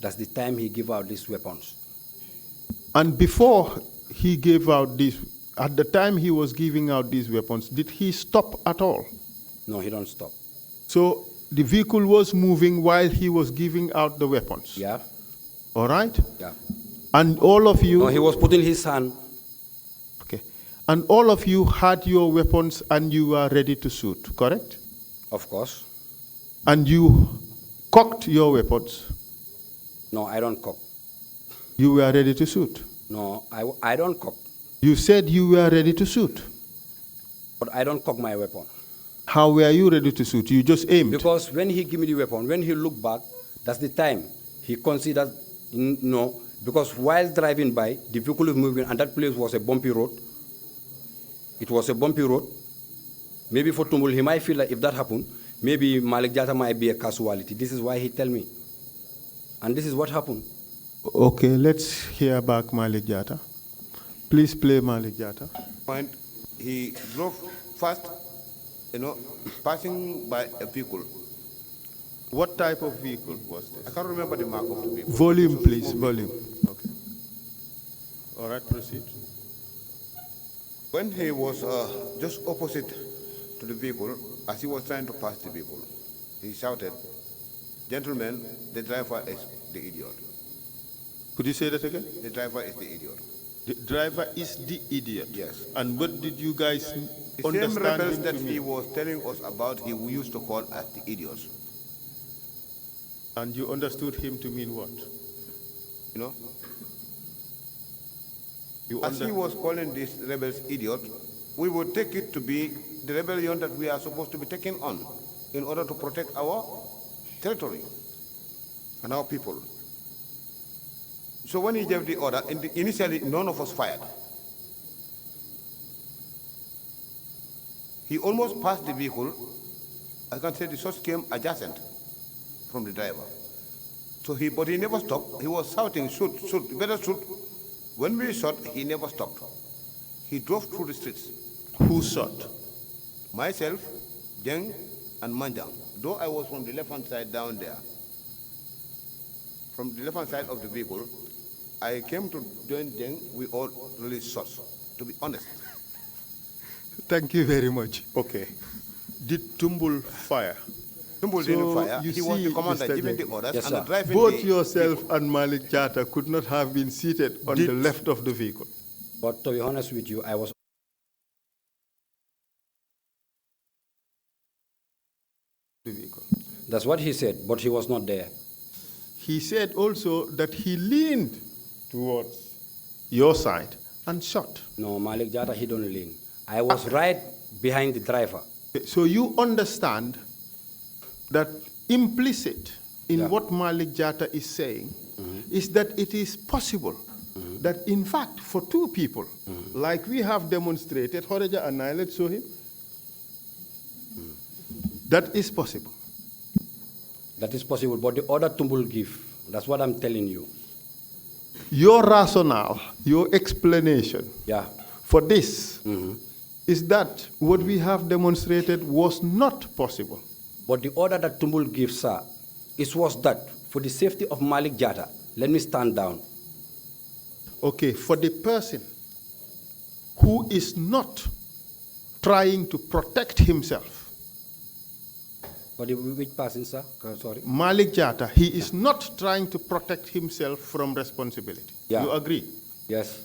S3: That's the time he gave out these weapons.
S2: And before he gave out these, at the time he was giving out these weapons, did he stop at all?
S3: No, he don't stop.
S2: So the vehicle was moving while he was giving out the weapons?
S3: Yeah.
S2: All right?
S3: Yeah.
S2: And all of you...
S3: No, he was putting his hand.
S2: Okay. And all of you had your weapons and you were ready to shoot, correct?
S3: Of course.
S2: And you cocked your weapons?
S3: No, I don't cock.
S2: You were ready to shoot?
S3: No, I don't cock.
S2: You said you were ready to shoot?
S3: But I don't cock my weapon.
S2: How were you ready to shoot? You just aimed?
S3: Because when he gave me the weapon, when he looked back, that's the time he considered, no, because while driving by, the vehicle was moving, and that place was a bumpy road. It was a bumpy road. Maybe for Tumbul, he might feel like if that happened, maybe Malik Jata might be a casualty. This is why he tell me. And this is what happened.
S2: Okay, let's hear back Malik Jata. Please play Malik Jata.
S4: Point, he drove fast, passing by a vehicle.
S2: What type of vehicle was this?
S4: I can't remember the mark of the vehicle.
S2: Volume, please, volume. Okay. All right, proceed.
S4: When he was just opposite to the vehicle, as he was trying to pass the vehicle, he shouted, "Gentlemen, the driver is the idiot."
S2: Could you say that again?
S4: The driver is the idiot.
S2: The driver is the idiot?
S4: Yes.
S2: And what did you guys
S4: The
S2: understand
S4: same rebels
S2: him
S4: that
S2: to
S4: he
S2: mean?
S4: was telling us about, he used to call as the idiots.
S2: And you understood him to mean what?
S4: You know?
S2: You
S4: As he was calling these rebels idiot, we would take it to be the rebellion that we are supposed to be taking on in order to protect our territory and our people. So when he gave the order, initially none of us fired. He almost passed the vehicle. I can say the shots came adjacent from the driver. But he never stopped. He was shouting, "Shoot, shoot, you better shoot." When we shot, he never stopped. He drove through the streets.
S2: Who shot?
S4: Myself, Jeng, and Manjang. Though I was from the left-hand side down there, from the left-hand side of the vehicle, I came to join Jeng. We all released shots, to be honest.
S2: Thank you very much. Okay. Did Tumbul fire?
S4: Tumbul didn't fire.
S2: you
S4: He was the
S2: see,
S4: commander
S2: Mr.
S4: giving
S2: Jeng,
S4: the orders
S3: Yes,
S4: and
S3: sir.
S4: driving
S2: both
S4: the
S2: yourself
S4: vehicle.
S2: and Malik Jata could not have been seated on the left of the vehicle.
S3: But to be honest with you, I was
S2: The vehicle.
S3: that's what he said, but he was not there.
S2: He said also that he leaned towards your side and shot.
S3: No, Malik Jata, he don't lean. I was right behind the driver.
S2: So you understand that implicit in
S3: Yeah.
S2: what Malik Jata is saying is that it is possible that in fact for two people, like we have demonstrated, Horeja and I, let's show him, that is possible.
S3: That is possible, but the order Tumbul give, that's what I'm telling you.
S2: Your rationale, your explanation
S3: Yeah.
S2: for this is that what we have demonstrated was not possible.
S3: But the order that Tumbul gives, sir, it was that for the safety of Malik Jata, let me stand down.
S2: Okay, for the person who is not trying to protect himself,
S3: For the which person, sir? Sorry.
S2: Malik Jata, he is not trying to protect himself from responsibility.
S3: Yeah.
S2: You agree?
S3: Yes.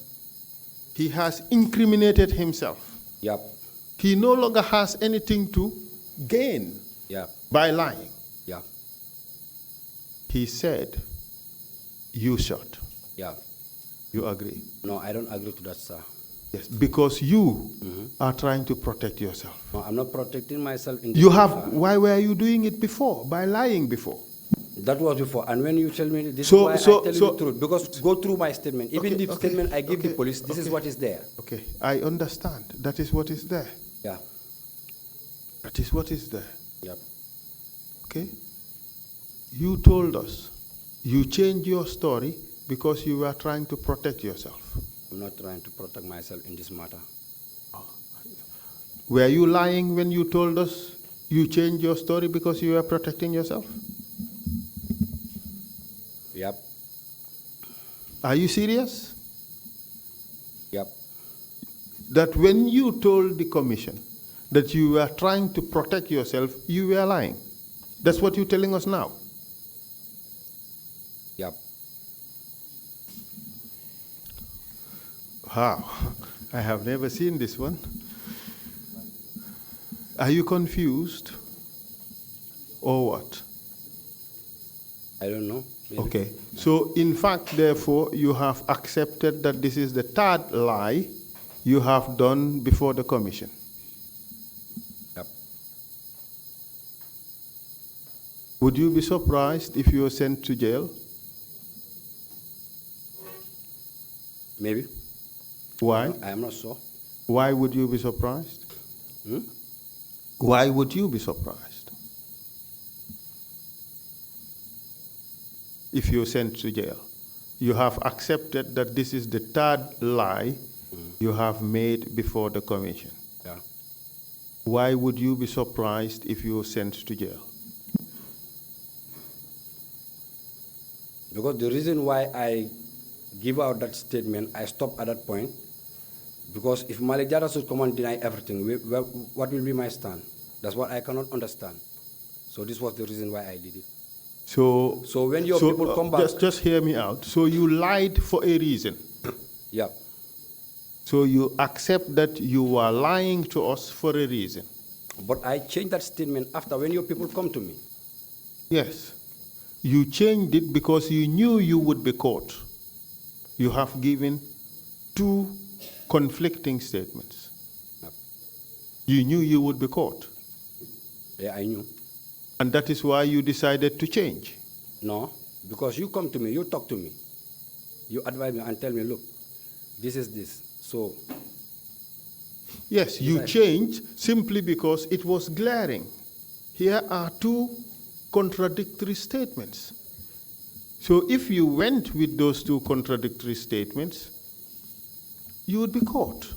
S2: He has incriminated himself.
S3: Yep.
S2: He no longer has anything to gain
S3: Yep.
S2: by lying.
S3: Yep.
S2: He said, you shot.
S3: Yep.
S2: You agree?
S3: No, I don't agree to that, sir.
S2: Yes, because you are trying to protect yourself.
S3: No, I'm not protecting myself in
S2: You
S3: this
S2: have,
S3: matter.
S2: why were you doing it before? By lying before?
S3: That was before. And when you tell me, this
S2: So-
S3: is
S2: so-
S3: why I tell
S2: so-
S3: you the truth. Because go through my statement. Even
S2: Okay,
S3: the
S2: okay,
S3: statement I give the
S2: okay,
S3: police, this is
S2: okay.
S3: what is there.
S2: Okay, I understand. That is what is there.
S3: Yeah.
S2: That is what is there.
S3: Yep.
S2: Okay? You told us you changed your story because you were trying to protect yourself.
S3: I'm not trying to protect myself in this matter.
S2: Were you lying when you told us you changed your story because you were protecting yourself?
S3: Yep.
S2: Are you serious?
S3: Yep.
S2: That when you told the commission that you were trying to protect yourself, you were lying. That's what you're telling us now.
S3: Yep.
S2: Wow, I have never seen this one. Are you confused or what?
S3: I don't know. Maybe.
S2: Okay, so in fact, therefore, you have accepted that this is the third lie you have done before the commission.
S3: Yep.
S2: Would you be surprised if you were sent to jail?
S3: Maybe.
S2: Why?
S3: I am not sure.
S2: Why would you be surprised?
S3: Hmm?
S2: Why would you be surprised if you're sent to jail? You have accepted that this is the third lie you have made before the commission.
S3: Yeah.
S2: Why would you be surprised if you were sent to jail?
S3: Because the reason why I give out that statement, I stop at that point, because if Malik Jara should come and deny everything, what will be my stand? That's what I cannot understand. So this was the reason why I did it.
S2: So
S3: when your people come back...
S2: Just hear me out. So you lied for a reason.
S3: Yeah.
S2: So you accept that you were lying to us for a reason.
S3: But I changed that statement after when your people come to me.
S2: Yes. You changed it because you knew you would be caught. You have given two conflicting statements.
S3: Yep.
S2: You knew you would be caught.
S3: Yeah, I knew.
S2: And that is why you decided to change.
S3: No, because you come to me, you talk to me. You advise me and tell me, look, this is this. So...
S2: Yes, you changed simply because it was glaring. Here are two contradictory statements. So if you went with those two contradictory statements, you would be caught.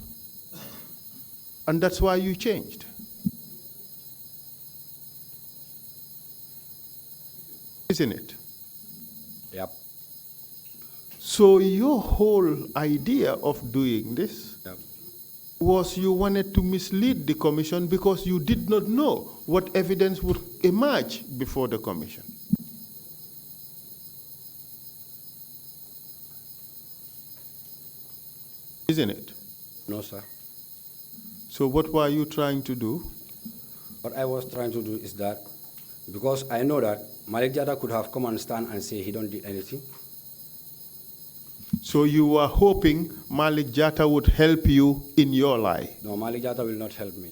S2: And that's why you changed. Isn't it?
S3: Yep.
S2: So your whole idea of doing this
S3: Yep.
S2: was you wanted to mislead the commission because you did not know what evidence would emerge before the commission. Isn't it?
S3: No, sir.
S2: So what were you trying to do?
S3: What I was trying to do is that, because I know that Malik Jada could have come and stand and say he don't do anything.
S2: So you were hoping Malik Jatta would help you in your lie?
S3: No, Malik Jada will not help me.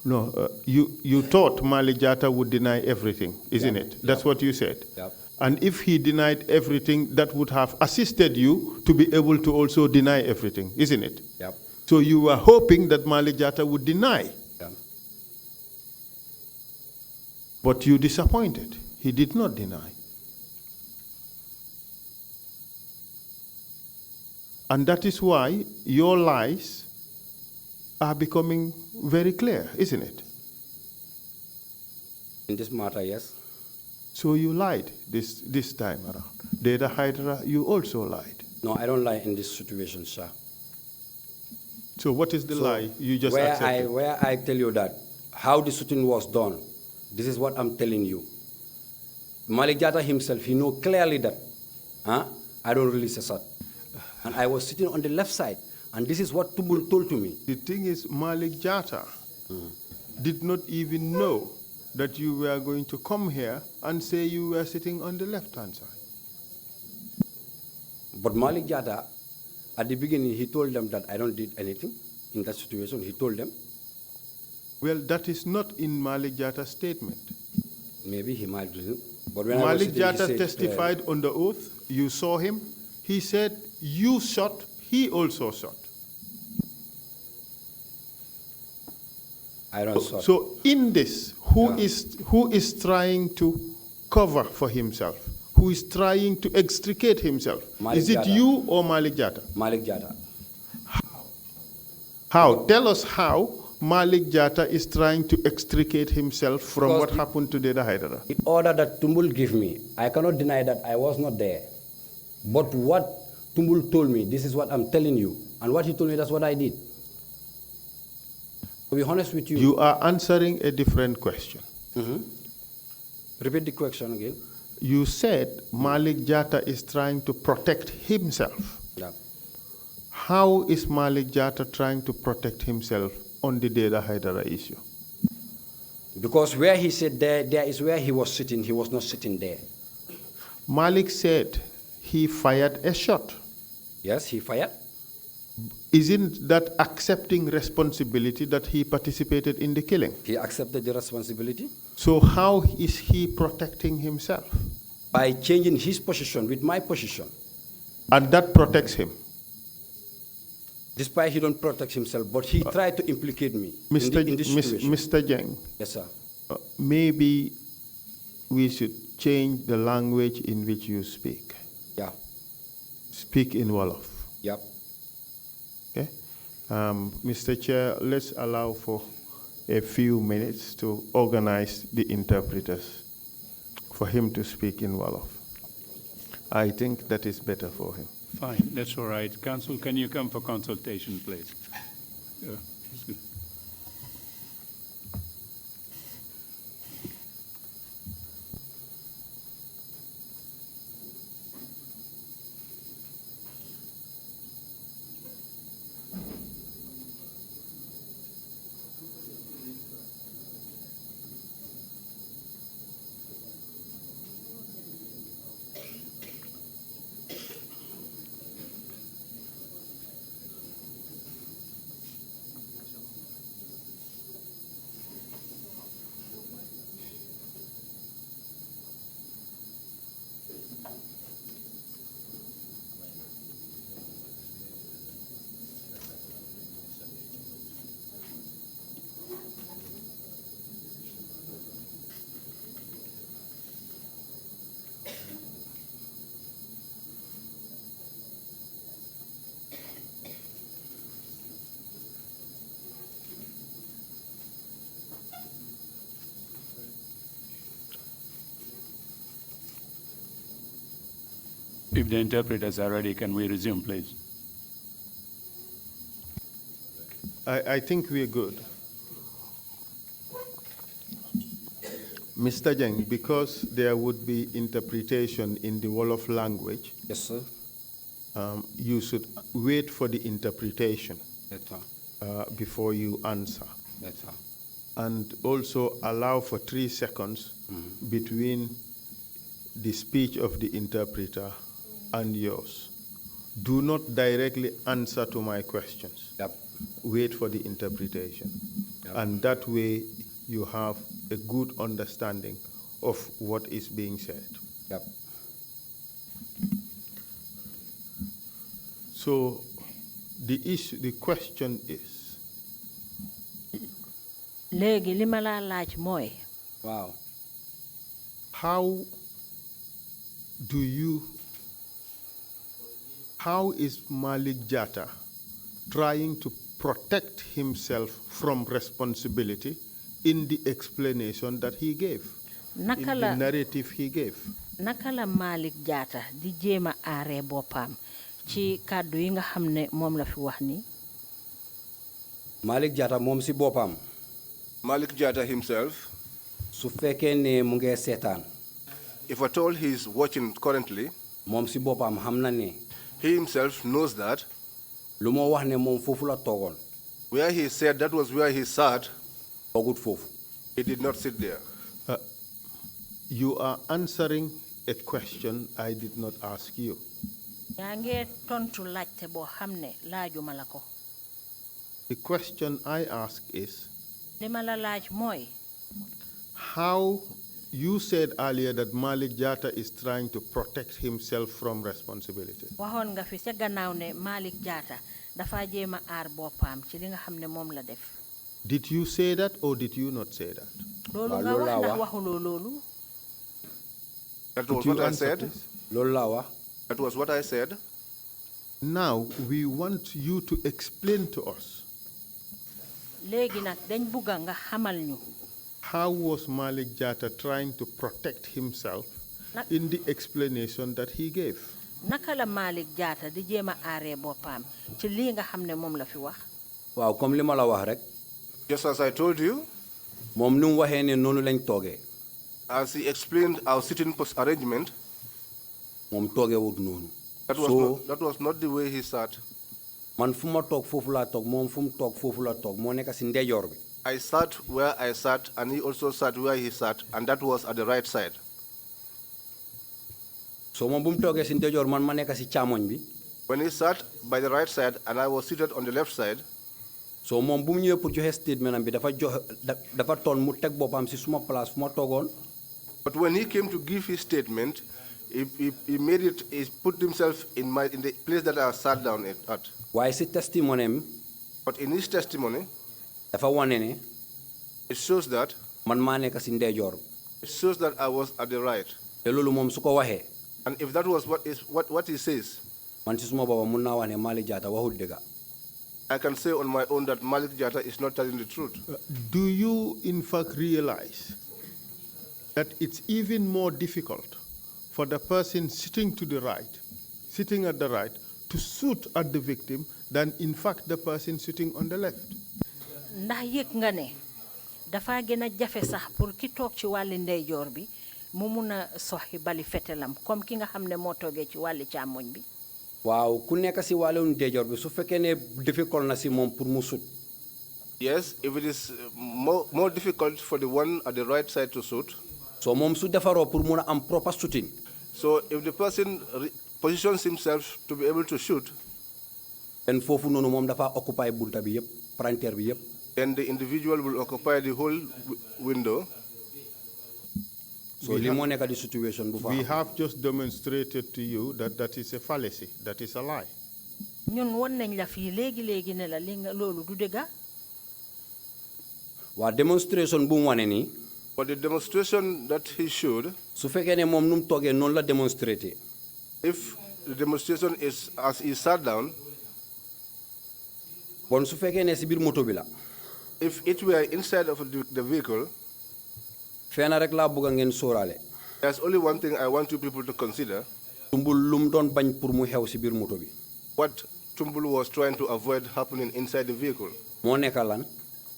S2: No, you thought Malik Jatta would deny everything, isn't it? That's what you said.
S3: Yep.
S2: And if he denied everything, that would have assisted you to be able to also deny everything, isn't it?
S3: Yep.
S2: So you were hoping that Malik Jatta would deny.
S3: Yep.
S2: But you disappointed. He did not deny. And that is why your lies are becoming very clear, isn't it?
S3: In this matter, yes.
S2: So you lied this time around. Data Hydra, you also lied.
S3: No, I don't lie in this situation, sir.
S2: So what is the lie you just accepted?
S3: Where I tell you that, how the shooting was done, this is what I'm telling you. Malik Jata himself, he know clearly that I don't release a shot. And I was sitting on the left side, and this is what Tubul told to me.
S2: The thing is, Malik Jata did not even know that you were going to come here and say you were sitting on the left-hand side.
S3: But Malik Jata, at the beginning, he told them that I don't did anything in that situation. He told them.
S2: Well, that is not in Malik Jata's statement.
S3: Maybe he might do. But when
S2: Malik
S3: I was
S2: Jata testified on the oath. You saw him. He said, you shot, he also shot.
S3: I don't shot.
S2: So in this, who is trying to cover for himself? Who is trying to extricate himself?
S3: Malik
S2: Is it
S3: Jata.
S2: you or Malik Jata?
S3: Malik Jata.
S2: How? Tell us how Malik Jata is trying to extricate himself from what happened to Deda Haidara.
S3: The order that Tumbul gave me, I cannot deny that I was not there. But what Tumbul told me, this is what I'm telling you. And what he told me, that's what I did. To be honest with you.
S2: You are answering a different question.
S3: Repeat the question again.
S2: You said Malik Jatta is trying to protect himself.
S3: Yeah.
S2: How is Malik Jatta trying to protect himself on the Deda Haidara issue?
S3: Because where he said there is where he was sitting. He was not sitting there.
S2: Malik said he fired a shot.
S3: Yes, he fired.
S2: Isn't that accepting responsibility that he participated in the killing?
S3: He accepted the responsibility.
S2: So how is he protecting himself?
S3: By changing his position with my position.
S2: And that protects him.
S3: Despite he don't protect himself, but he tried to implicate me in this situation.
S2: Mr. Jeng,
S3: Yes, sir.
S2: Maybe we should change the language in which you speak.
S3: Yeah.
S2: Speak in Wolof.
S3: Yep.
S2: Okay? Mr. Chair, let's allow for a few minutes to organize the interpreters for him to speak in Wolof. I think that is better for him.
S1: Fine, that's all right. Council, can you come for consultation, please? That's good. If the interpreters are ready, can we resume, please?
S2: I think we're good. Mr. Jeng, because there would be interpretation in the Wolof language,
S3: Yes, sir.
S2: You should wait for the interpretation
S3: Yes, sir.
S2: before you answer.
S3: Yes, sir.
S2: And also allow for 3 seconds between the speech of the interpreter and yours. Do not directly answer to my questions.
S3: Yep.
S2: Wait for the interpretation.
S3: Yep.
S2: And that way you have a good understanding of what is being said.
S3: Yep.
S2: So the question is,
S5: léegi li ma la laaj mooy.
S3: Wow.
S2: how is Malik Jatta trying to protect himself from responsibility in the explanation that he gave, in the narrative he gave?
S5: Naka la Malik Jatta di jéema aaree boppam ci kàddu yi nga xam ne moom la fi wax ni.
S3: Malik Jatta moom si boppam.
S4: Malik Jatta himself,
S3: Su fekkee ne mu ngi seetaan.
S4: if at all he is watching currently,
S3: Moom si boppam xam na ne.
S4: he himself knows that
S3: Lu ma wax ne moom foofu la toogoon.
S4: where he said that was where he sat,
S3: Toogut foofu.
S4: he did not sit there.
S2: You are answering a question I did not ask you.
S5: yaa ngi tontu laajte boo xam ne laajuma la ko.
S2: The question I ask is,
S5: li ma la laaj mooy.
S2: how you said earlier that Malik Jatta is trying to protect himself from responsibility.
S5: waxoon nga fi ca gannaaw ne Malik Jatta dafa jéema aar boppam ci li nga xam ne moom la def.
S2: Did you say that or did you not say that?
S5: loolu nga wax ndax waxuloo loolu.
S4: That was what I said.
S3: Loolu laa wax.
S4: That was what I said.
S2: Now we want you to explain to us.
S5: léegi nag dañ bugga nga xamal ñu.
S2: How was Malik Jatta trying to protect himself in the explanation that he gave?
S5: naka la Malick Jatta di jéem a aaree boppam ci lii nga xam ne moom la fi wax.
S3: waaw comme li ma la wax rek.
S4: Just as I told you.
S3: moom nu mu waxee ne noonu lañ toogee.
S4: As he explained our sitting arrangement.
S3: moom toogewut noonu.
S4: That was not the way he sat.
S3: man fu ma toog foofu laa toog moom fu mu toog foofu la toog moo nekk si ndeyjoor bi.
S4: I sat where I sat, and he also sat where he sat, and that was at the right side.
S3: So moom bu mu toogee si ndeyjoor man ma nekk si càmmoñ bi.
S4: When he sat by the right side, and I was seated on the left side.
S3: So moom bu mu ñëwee pour joxe statement am bi dafa toon mu teg boppam si suma place fu ma toogoon.
S4: But when he came to give his statement, he made it. He put himself in the place that I sat down at.
S3: waaye si testimony am.
S4: But in his testimony.
S3: dafa wane ne.
S4: It shows that.
S3: man maa nekk si ndeyjoor.
S4: It shows that I was at the right.
S3: te loolu moom su ko waxee.
S4: And if that was what he says.
S3: man si suma booba mun naa wax ne Malick Jatta waxul dëgg.
S4: I can say on my own that Malick Jatta is not telling the truth.
S2: Do you in fact realize that it's even more difficult for the person sitting to the right, sitting at the right, to shoot at the victim than in fact the person sitting on the left?
S5: ndax yëg nga ne dafa gën a jafe sax pour ki toog ci wàlli ndeyjoor bi mu mun a soxi bali fetelam comme ki nga xam ne moo toogee ci wàlli càmmoñ bi.
S3: waaw ku nekk si wàllu ndeyjoor bi su fekkee ne difficult na si moom pour mu shoot.
S4: Yes, if it is more difficult for the one at the right side to shoot.
S3: So moom su defaroo pour mun a am proper shooting.
S4: So if the person positions himself to be able to shoot.
S3: then foofu noonu moom dafa occupy bunta bi yëpp palanteer bi yëpp.
S4: Then the individual will occupy the whole window.
S3: So li moo nekk di situation bu fa.
S2: We have just demonstrated to you that that is a fallacy, that is a lie.
S5: ñun won nañ la fii léegi ne la li nga loolu du dëgga.
S3: waa demonstration bu mu wane nii.
S4: But the demonstration that he showed.
S3: su fekkee ne moom nu mu toogee noonu la demonstrate.
S4: If the demonstration is as he sat down.
S3: bon su fekkee ne si biir moto bi la.
S4: If it were inside of the vehicle.
S3: fenn rek laa bëgg ngeen sóoraale.
S4: There's only one thing I want you people to consider.
S3: Tumbul lu mu doon bañ pour mu xew si biir moto bi.
S4: What Tumbul was trying to avoid happening inside the vehicle.
S3: moo nekk lan.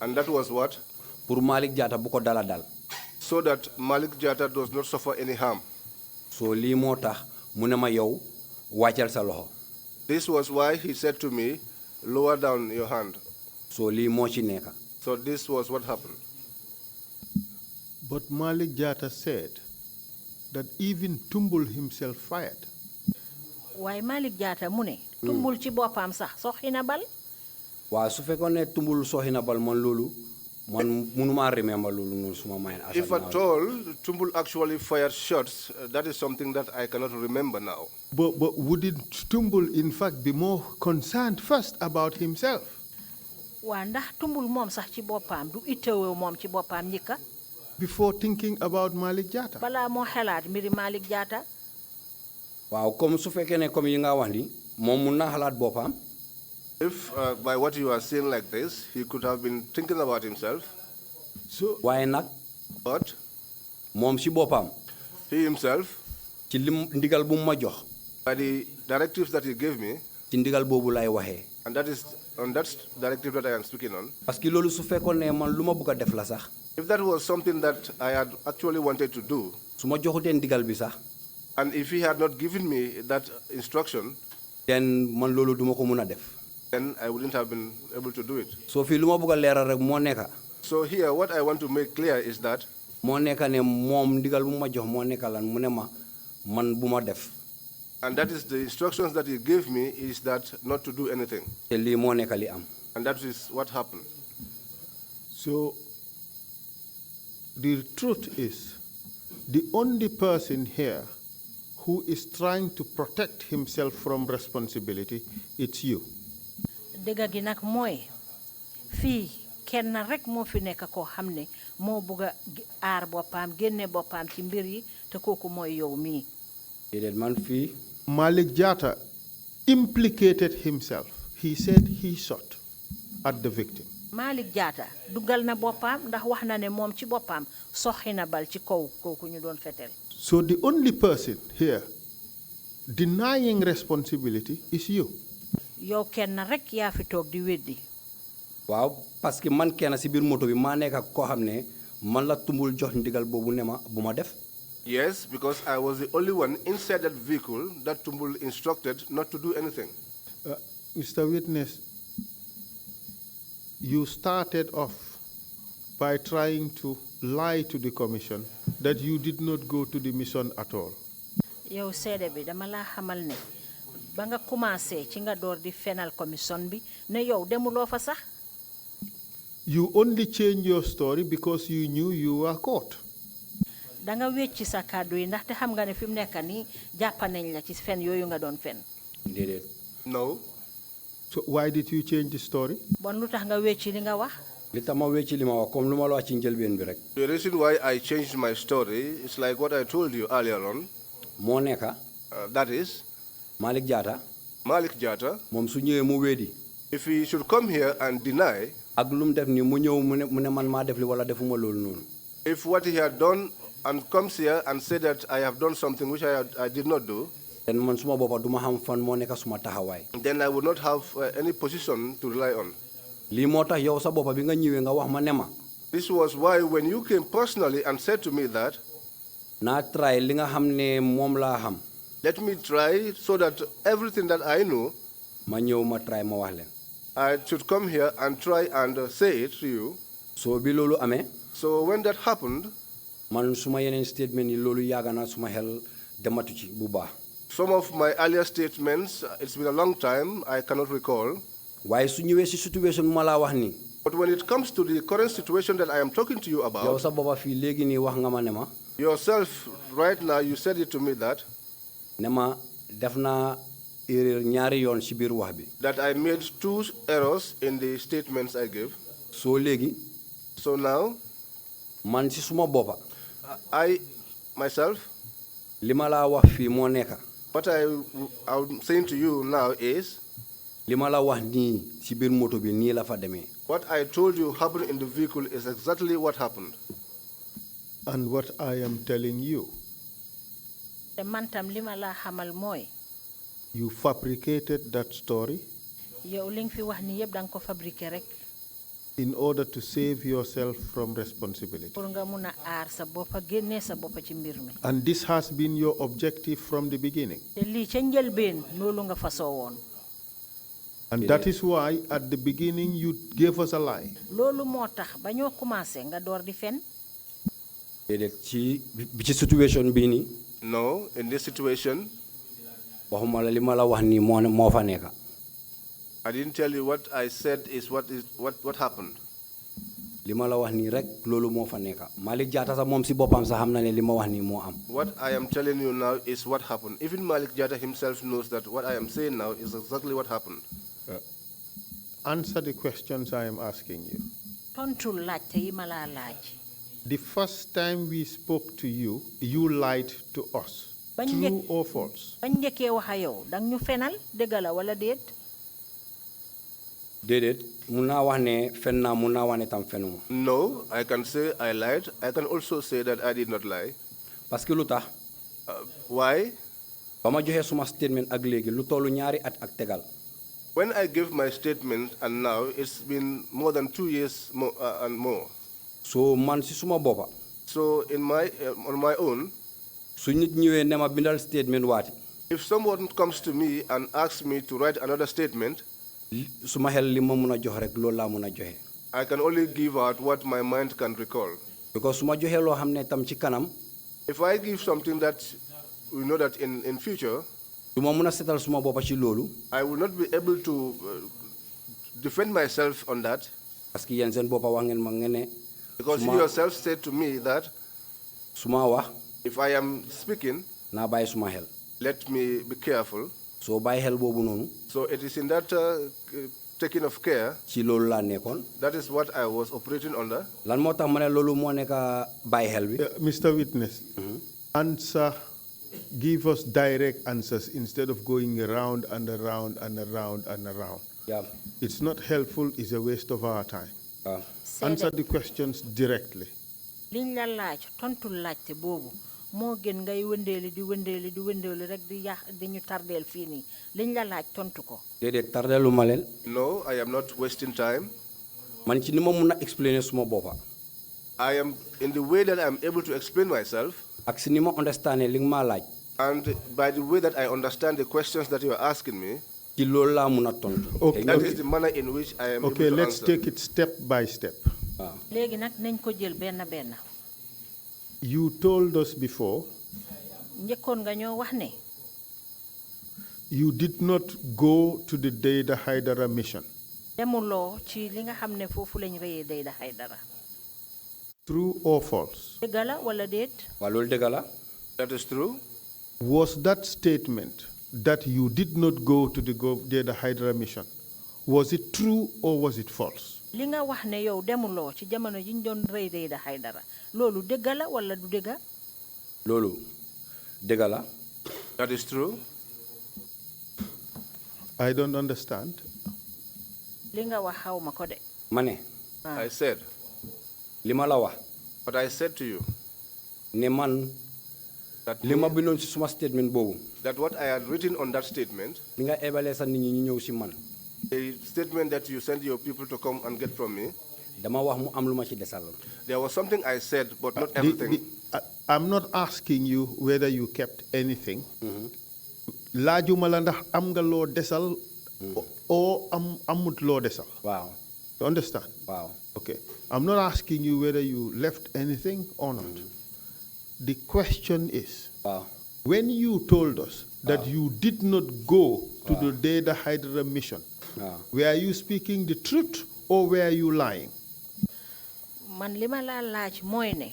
S4: And that was what?
S3: pour Malick Jatta bu ko dala dal.
S4: So that Malick Jatta does not suffer any harm.
S3: so lii moo tax mu ne ma yow wàccal sa loxo.
S4: This was why he said to me, lower down your hand.
S3: so lii moo ci nekk.
S4: So this was what happened.
S2: But Malick Jatta said that even Tumbul himself fired.
S5: waaye Malick Jatta mu ne. Tumbul ci boppam sax soxi na bal.
S3: waaw su fekkoon ne Tumbul soxi na bal man loolu man mënuma remember loolu noonu suma mind.
S4: If at all, Tumbul actually fired shots, that is something that I cannot remember now.
S2: But wouldn't Tumbul in fact be more concerned first about himself?
S5: waa ndax Tumbul moom sax ci boppam du itteewoo moom ci boppam njëkka.
S2: Before thinking about Malick Jatta.
S5: balaa moo xalaat mbiri Malick Jatta.
S3: waaw comme su fekkee ne comme yi nga wax ni moom mun naa xalaat boppam.
S4: If by what you are saying like this, he could have been thinking about himself.
S2: So
S3: waaye nag.
S4: But
S3: moom si boppam.
S4: he himself.
S3: ci lim ndigal bu mu ma jox.
S4: By the directives that he gave me.
S3: ci ndigal boobu lay waxee.
S4: And that is on that directive that I am speaking on.
S3: parce que loolu su fekkoon ne man lu ma bëgg a def la sax.
S4: If that was something that I had actually wanted to do.
S3: su ma joxutee ndigal bi sax.
S4: And if he had not given me that instruction.
S3: then man loolu duma ko mun a def.
S4: Then I wouldn't have been able to do it.
S3: so fii lu ma bëgg a leeral rek moo nekk.
S4: So here, what I want to make clear is that.
S3: moo nekk ne moom ndigal bu ma jox moo nekk lan mu ne ma man bu ma def.
S4: And that is the instructions that he gave me is that not to do anything.
S3: te lii moo nekk li am.
S4: And that is what happened.
S2: So the truth is, the only person here who is trying to protect himself from responsibility, it's you.
S5: dëgg gi nag mooy fii kenn rek moo fi nekk koo xam ne moo bugg a aar boppam génne boppam ci mbir yi te kooku mooy yow mii.
S3: déedéet man fii.
S2: Malick Jatta implicated himself. He said he shot at the victim.
S5: Malick Jatta dugal na boppam ndax wax na ne moom ci boppam soxi na bal ci kaw kooku ñu doon fetel.
S2: So the only person here denying responsibility is you.
S5: yow kenn rek yaa fi toog di weddi.
S3: waaw parce que man kenn si biir moto bi maa nekk ak koo xam ne man la tumbul jox ndigal boobu ne ma bu ma def.
S6: Yes, because I was the only one inside that vehicle that Tumbul instructed not to do anything.
S2: Mr. Witness, you started off by trying to lie to the commission that you did not go to the mission at all.
S5: yow seede bi dama la xamal ne ba nga commencé ci nga door di fenal commission bi ne yow demuloo fa sax.
S2: You only changed your story because you knew you were caught.
S5: da nga wecci sa kàddu yi ndaxte xam nga ne fi mu nekk nii jàpp nañ la ci fen yooyu nga doon fen.
S3: déedéet.
S6: No.
S2: So why did you change the story?
S5: bon lu tax nga wecci li nga wax.
S3: li tax ma wecci li ma wax comme lu ma la wax ci njëlbeen bi rek.
S6: The reason why I changed my story is like what I told you earlier on.
S3: moo nekka.
S6: That is,
S3: Malik Jatta.
S6: Malik Jatta,
S3: moom su ñëwee mu weddi.
S6: if he should come here and deny,
S3: ak lu mu def ni mu ñëw mu ne man maa def li wala defuma loolu noonu.
S6: if what he had done and comes here and said that I have done something which I did not do,
S3: then man suma boppa duma xam fan moo nekk suma taxawaay.
S6: then I would not have any position to rely on.
S3: lii moo tax yow sa boppa bi nga ñëwee nga wax ma ne ma.
S6: This was why when you came personally and said to me that,
S3: naa try li nga xam ne moom laa xam.
S6: let me try so that everything that I know,
S3: ma ñëw ma try ma wax leen.
S6: I should come here and try and say it to you.
S3: so bi loolu amee.
S6: So when that happened,
S3: man suma yeneen statement yi loolu yàgg na suma xel dematu ci bu baax.
S6: some of my earlier statements, it's been a long time, I cannot recall.
S3: waaye su ñëwee si situation ma laa wax nii.
S6: But when it comes to the current situation that I am talking to you
S3: yow
S6: about,
S3: sa boppa fii léegi nii wax nga ma ne ma.
S6: yourself right now, you said it to me that,
S3: ne ma def naa erreur ñaari yoon si biir wax bi.
S6: that I made 2 errors in the statements I gave.
S3: soo léegi.
S6: So now,
S3: man si suma boppa.
S6: I, myself,
S3: li ma laa wax fii moo nekka.
S6: what I'm saying to you now is,
S3: li ma la wax nii si biir moto bi nii la fa demee.
S6: what I told you happened in the vehicle is exactly what happened.
S2: And what I am telling you,
S5: te man tam li ma la xamal mooy.
S2: you fabricated that story
S5: yow li nga fi wax ni yëpp da nga ko fabriqué rek.
S2: in order to save yourself from responsibility.
S5: pour nga mun a aar sa boppa génnee sa boppa ci mbir mi.
S2: And this has been your objective from the beginning.
S5: te lii ca njëlbeen loolu nga fasoo woon.
S2: And that is why at the beginning you gave us a lie.
S5: loolu moo tax ba ñoo commencé nga door di fen.
S3: déedéet ci situation bii nii.
S6: No, in this situation,
S3: waxuma la li ma la wax nii moo fa nekka.
S6: I didn't tell you what I said is what happened.
S3: li ma la wax nii rek loolu moo fa nekka. Malik Jatta sax moom si boppam sax xam na ne li ma wax nii moo am.
S6: What I am telling you now is what happened. Even Malik Jatta himself knows that what I am saying now is exactly what happened.
S2: Answer the questions I am asking you.
S5: tontul laajte yi ma laa laaj.
S2: The first time we spoke to you, you lied to us. True or false?
S5: bañ njëkkee wax a yow dang ñu fenal dëgg la wala déet.
S3: déedéet mun naa wax ne fen naa mun naa wax ne tam fenuma.
S6: No, I can say I lied. I can also say that I did not lie.
S3: parce que lu tax.
S6: Why?
S3: ba ma joxee suma statement ak léegi lu tollu ñaari at ak tegal.
S6: When I gave my statement and now it's been more than 2 years and more.
S3: so man si suma boppa.
S6: So on my own,
S3: su nit ñëwee ne ma bindal statement waati.
S6: if someone comes to me and asks me to write another statement,
S3: suma xel li ma mun a jox rek loolu laa mun a joxe.
S6: I can only give out what my mind can recall.
S3: because su ma joxee loo xam ne tam ci kanam.
S6: If I give something that we know that in future,
S3: du ma mun a setal suma boppa ci loolu.
S6: I will not be able to defend myself on that.
S3: parce que yéen seen boppa wax ngeen ma ngeen ne.
S6: Because you yourself said to me that
S3: suma wax.
S6: if I am speaking,
S3: naa bàyyi suma xel.
S6: let me be careful.
S3: soo bàyyi xel boobu noonu.
S6: So it is in that taking of care.
S3: ci loolu laa nekkoon.
S6: That is what I was operating under.
S3: lan moo tax ma ne loolu moo nekk bàyyi xel bi.
S2: Mr. Witness, answer, give us direct answers instead of going around and around and around and around.
S3: Yeah.
S2: It's not helpful, it's a waste of our time. Answer the questions directly.
S5: liñ la laaj tontul laajte boobu moo gën ngay wëndeeli rek di ñu tardeel fii nii liñ la laaj tontu ko.
S3: déedéet tardeelu ma leen.
S6: No, I am not wasting time.
S3: man ci ni ma mun a explainer suma boppa.
S6: I am in the way that I am able to explain myself.
S3: ak si ni ma understand li nga ma laaj.
S6: And by the way that I understand the questions that you are asking me.
S3: ci loolu laa mun a tontu.
S2: Okay.
S6: That is the manner in which I am able to
S2: Okay, let's
S6: answer.
S2: take it step by step.
S3: waaw.
S5: léegi nag nañ ko jël benn.
S2: You told us before
S5: njëkkoon nga ñoo wax ne.
S2: you did not go to the Dayda Haidara mission.
S5: demuloo ci li nga xam ne foofu lañ rëyee Dayda Haidara.
S2: True or false?
S5: dëgg la wala déet.
S3: waaw loolu dëgg la.
S6: That is true.
S2: Was that statement that you did not go to the Dayda Haidara mission, was it true or was it false?
S5: li nga wax ne yow demuloo ci jamono ji ñu doon rëy Dayda Haidara loolu dëgg la wala du dëgg.
S3: loolu dëgg la.
S6: That is true.
S2: I don't understand.
S5: li nga wax xaw ma ko de.
S3: ma ne.
S6: I said.
S3: li ma la wax.
S6: But I said to you.
S3: ne man.
S6: That
S3: li ma bindoon ci suma statement boobu.
S6: that what I had written on that statement.
S3: li nga ebalee sa nit ñi ñu ñëw ci man.
S6: A statement that you send your people to come and get from me.
S3: dama wax mu am lu ma ci desal.
S6: There was something I said, but not everything.
S2: I'm not asking you whether you kept anything. Laajuma la ndax am nga loo desal or amut loo desal.
S3: waaw.
S2: You understand?
S3: waaw.
S2: Okay. I'm not asking you whether you left anything or not. The question is,
S3: waaw.
S2: when you told us that you did not go to the Dayda Haidara mission, were you speaking the truth or were you lying?
S5: man li ma la laaj mooy ne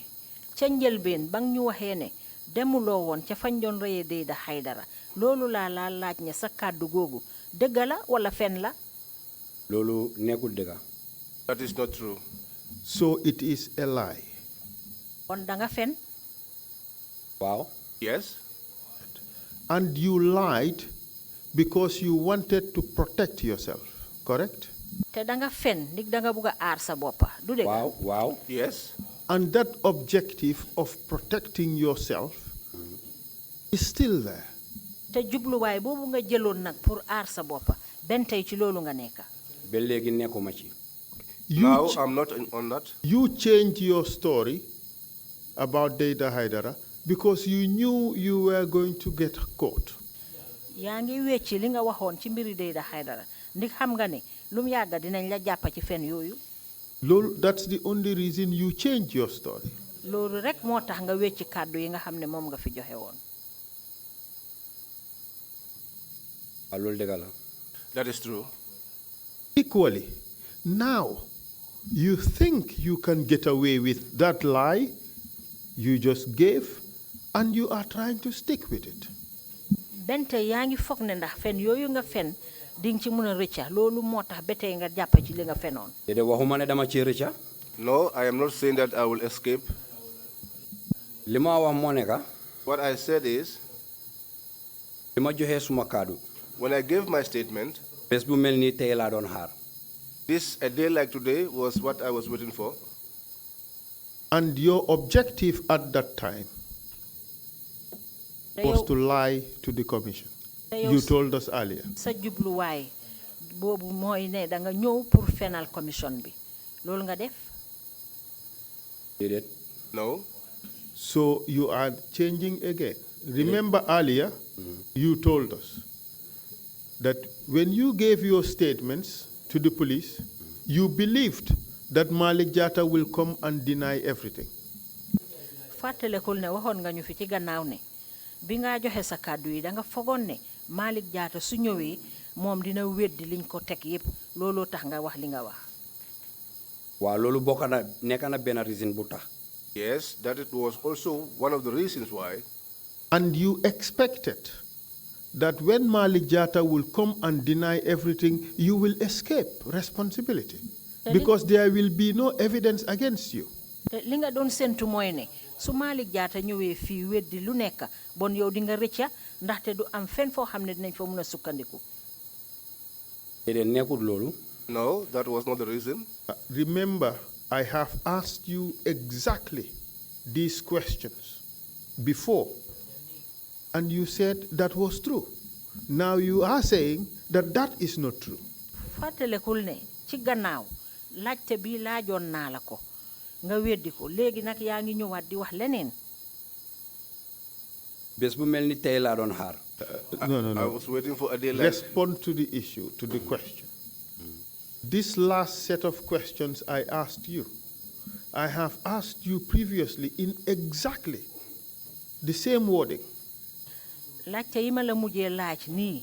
S5: ca njëlbeen ba ñu waxee ne demuloo woon ca fañ doon rëyee Dayda Haidara loolu laa laaj ne sa kàddu googu dëgg la wala fen la.
S3: loolu nekkul dëgg.
S6: That is not true.
S2: So it is a lie.
S5: kon da nga fen.
S3: waaw.
S6: Yes.
S2: And you lied because you wanted to protect yourself, correct?
S5: te da nga fen ndig da nga bugg a aar sa boppa du dëgg.
S3: waaw waaw.
S6: Yes.
S2: And that objective of protecting yourself is still there.
S5: te jubluwaay boobu nga jëloon nag pour aar sa boppa benn tey ci loolu nga nekk.
S3: ba léegi nekkuma ci.
S6: Now I'm not on that.
S2: You changed your story about Dayda Haidara because you knew you were going to get caught.
S5: yaa ngi wecci li nga waxoon ci mbiri Dayda Haidara ndig xam nga ne lu mu yàgga dinañ la jàppa ci fen yooyu.
S2: That's the only reason you changed your story.
S5: loolu rek moo tax nga wecci kàddu yi nga xam ne moom nga fi joxe woon.
S3: waaw loolu dëgg la.
S6: That is true.
S2: Equally, now you think you can get away with that lie you just gave and you are trying to stick with it.
S5: bente yaa ngi foog ne ndax fen yooyu nga fen ding ci mën a rëcca loolu moo tax ba tey nga jàpp ci li nga fenoon.
S3: déedéet waxuma ne dama ci rëcca.
S6: No, I am not saying that I will escape.
S3: li ma wax moo nekk.
S6: What I said is,
S3: li ma joxee suma kaddu.
S6: when I gave my statement,
S3: bés bu mel nii tey laa doon xaar.
S6: a day like today was what I was waiting for.
S2: And your objective at that time was to lie to the commission. You told us earlier.
S5: sa jubluwaay boobu mooy ne da nga ñëw pour fenal commission bi loolu nga def.
S3: déedéet.
S6: No.
S2: So you are changing again. Remember earlier, you told us that when you gave your statements to the police, you believed that Malik Jatta will come and deny everything.
S5: fàttalekul ne waxoon nga ñu fi ci gannaaw ne bi nga joxe sa kàddu yi da nga fogoon ne Malik Jatta su ñëwee moom dina weddi liñ ko teg yépp looloo tax nga wax li nga wax.
S3: waaw loolu bokk na nekk na benn reason bu tax.
S6: Yes, that it was also one of the reasons why.
S2: And you expected that when Malik Jatta will come and deny everything, you will escape responsibility because there will be no evidence against you.
S5: li nga doon sentu mooy ne su Malik Jatta ñëwee fii weddi lu nekk bon yow di nga rëcca ndaxte du am fenn foo xam ne dinañ fa mën a sukkandiku.
S3: déedéet nekkul loolu.
S6: No, that was not the reason.
S2: Remember, I have asked you exactly these questions before, and you said that was true. Now you are saying that that is not true.
S5: fàttalekul ne ci gannaaw laajte bi laajoon naa la ko nga weddi ko léegi nag yaa ngi ñëwaat di wax leneen.
S3: bés bu mel ni tey laa doon xaar.
S2: No.
S6: I was waiting for a day like.
S2: Respond to the issue, to the question. This last set of questions I asked you, I have asked you previously in exactly the same wording.
S5: laajte yi ma la mujjee laaj nii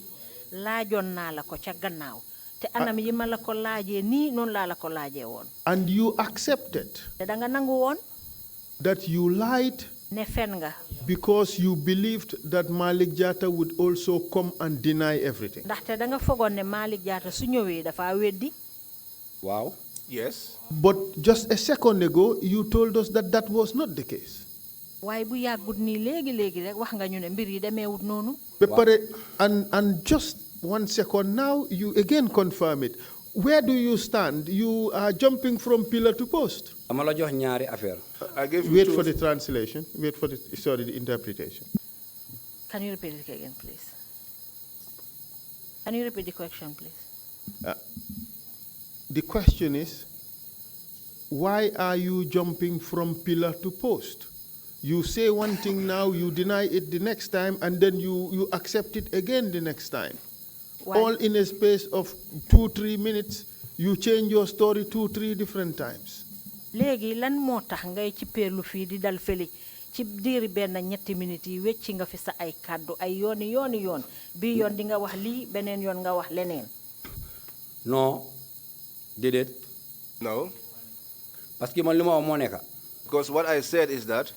S5: laajoon naa la ko ca gannaaw te anam yi ma la ko laajee nii noonu laa la ko laajee woon.
S2: And you accepted
S5: te da nga nangu woon.
S2: that you lied
S5: ne fen nga.
S2: because you believed that Malik Jatta would also come and deny everything.
S5: ndaxte da nga fogoon ne Malik Jatta su ñëwee dafa weddi.
S3: waaw.
S6: Yes.
S2: But just a second ago, you told us that that was not the case.
S5: waaye bu yàggut nii léegi rek wax nga ñu ne mbir yi demeewut noonu.
S2: And just 1 second now, you again confirm it. Where do you stand? You are jumping from pillar to post.
S3: dama la jox ñaari affaire.
S6: I gave you
S2: Wait
S6: two.
S2: for the translation. Wait for the interpretation.
S5: Can you repeat it again, please? Can you repeat the question, please?
S2: The question is, why are you jumping from pillar to post? You say one thing now, you deny it the next time, and then you accept it again the next time.
S5: Why?
S2: All in a space of 2-3 minutes, you change your story 2-3 different times.
S5: léegi lan moo tax ngay ci peerlu fii di dal fële ci diiri benn ñetti minutes yi wecci nga fi sa ay kàddu ay yoon bii yoon di nga wax lii beneen yoon nga wax leneen.
S3: non déedéet.
S6: No.
S3: parce que man li ma wax moo nekk.
S6: Because what I said is that.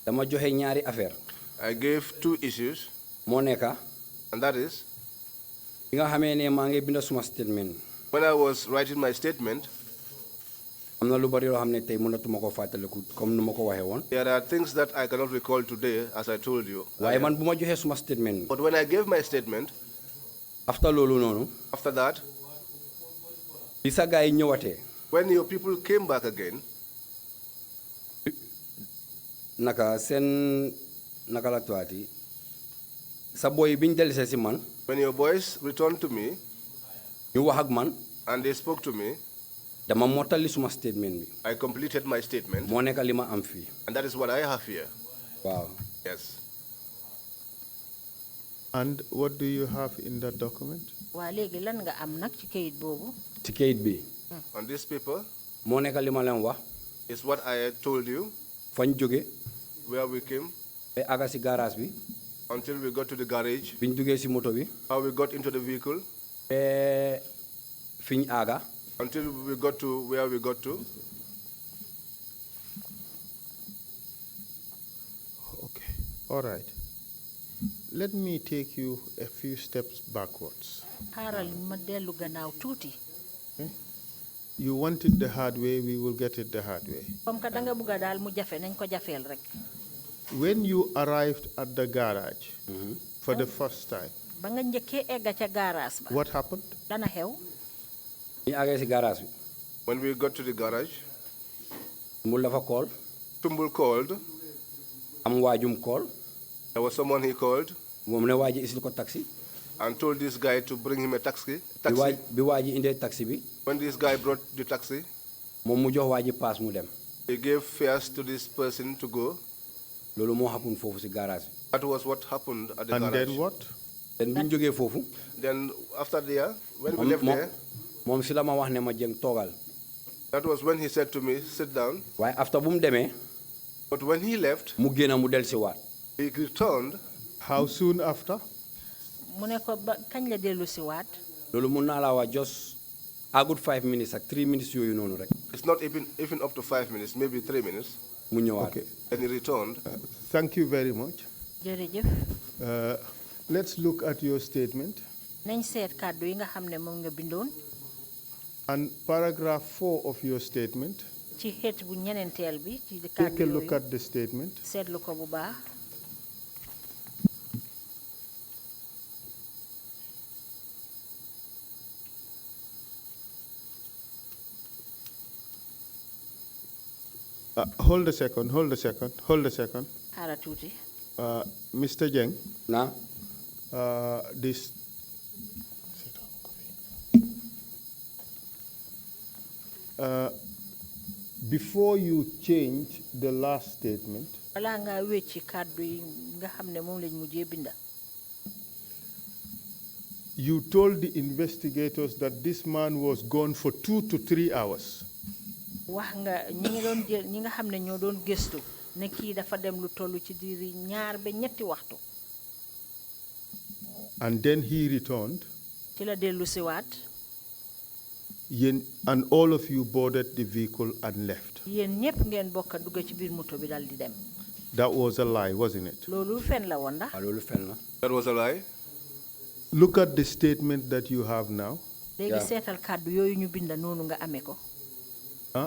S3: dama joxe ñaari affaire.
S6: I gave 2 issues.
S3: moo nekk.
S6: And that is.
S3: bi nga xamee ne maa ngi bind suma statement.
S6: When I was writing my statement.
S3: am na lu bari loo xam ne tey mënatuma ko fàttaliku comme nu ma ko waxee woon.
S6: There are things that I cannot recall today, as I told you.
S3: waaye man bu ma joxee suma statement.
S6: But when I gave my statement.
S3: after loolu noonu.
S6: After that.
S3: bi sa gars yi ñëwatee.
S6: When your people came back again.
S3: naka seen naka la tuwaati sa boy bi ñu dellusee si man.
S6: When your boys returned to me.
S3: ñu wax ak man.
S6: And they spoke to me.
S3: dama mottali suma statement bi.
S6: I completed my statement.
S3: moo nekk li ma am fii.
S6: And that is what I have here.
S3: waaw.
S6: Yes.
S2: And what do you have in that document?
S5: waa léegi lan nga am nag ci kayit boobu.
S3: ci kayit bi.
S6: On this paper.
S3: moo nekk li ma leen wax.
S6: Is what I told you.
S3: fañ jóge.
S6: Where we came.
S3: ba àgga si garage bi.
S6: Until we got to the garage.
S3: biñ duggee si moto bi.
S6: How we got into the vehicle.
S3: ba fiñ àgga.
S6: Until we got to where we got to.
S2: Okay, all right. Let me take you a few steps backwards.
S5: xaaral ma dellu gannaaw tuuti.
S2: You want it the hard way, we will get it the hard way.
S5: comme que danga bugga daal mu jafe nañ ko jafeel rek.
S2: When you arrived at the garage for the first time,
S5: ba nga njëkkee egga ca garage ba.
S2: what happened?
S5: dana xew.
S3: ñu àggee si garage bi.
S6: When we got to the garage.
S3: Tumbul dafa call.
S6: Tumbul called.
S3: am waajum call.
S6: There was someone he called.
S3: moom ne waaji isil ko taxi.
S6: And told this guy to bring him a taxi.
S3: bi waaji indee taxi bi.
S6: When this guy brought the taxi.
S3: moom mu jox waaji paas mu dem.
S6: He gave fares to this person to go.
S3: loolu moo happen foofu si garage bi.
S6: That was what happened at the garage.
S2: And then what?
S3: then bi ñu jógee foofu.
S6: Then after there, when we left there.
S3: moom si la ma wax ne ma Jeng toogal.
S6: That was when he said to me, sit down.
S3: waaye after bu mu demee.
S6: But when he left.
S3: mu génn mu del si waat.
S6: He returned.
S2: How soon after?
S5: mu ne ko ba kañ la dellu si waat.
S3: loolu mun naa laa wax just a good 5 minutes ak 3 minutes yooyu noonu rek.
S6: It's not even up to 5 minutes, maybe 3 minutes.
S3: mu ñëwaat.
S2: Okay.
S6: And he returned.
S2: Thank you very much.
S5: jërëjëf.
S2: Let's look at your statement.
S5: nañ seet kàddu yi nga xam ne moom nga bindoon.
S2: And paragraph 4 of your statement.
S5: ci xeet bu ñeneenteel bi ci kàddu
S2: Take a
S5: yooyu.
S2: look at the statement.
S5: seetlu ko bu baax.
S2: Hold a second.
S5: xaaral tuuti.
S2: Mr. Jeng,
S3: Na?
S2: this before you change the last statement,
S5: balaa ngaa wecci kàddu yi nga xam ne moom lañ mujjee binda.
S2: you told the investigators that this man was gone for 2 to 3 hours.
S5: wax nga ñi nga xam ne ñoo doon gëstu ne kii dafa dem lu toll ci diiri 2 ba 3 waxtu.
S2: And then he returned.
S5: ci la dellu siwaat.
S2: And all of you boarded the vehicle and left.
S5: yéen ñëpp ngeen bokk dugg ci biir moto bi dal di dem.
S2: That was a lie, wasn't it?
S5: loolu fen la woon ndax.
S3: Loolu fen la.
S6: That was a lie.
S2: Look at the statement that you have now.
S5: léegi seetal kàddu yooyu ñu binda noonu nga amee ko.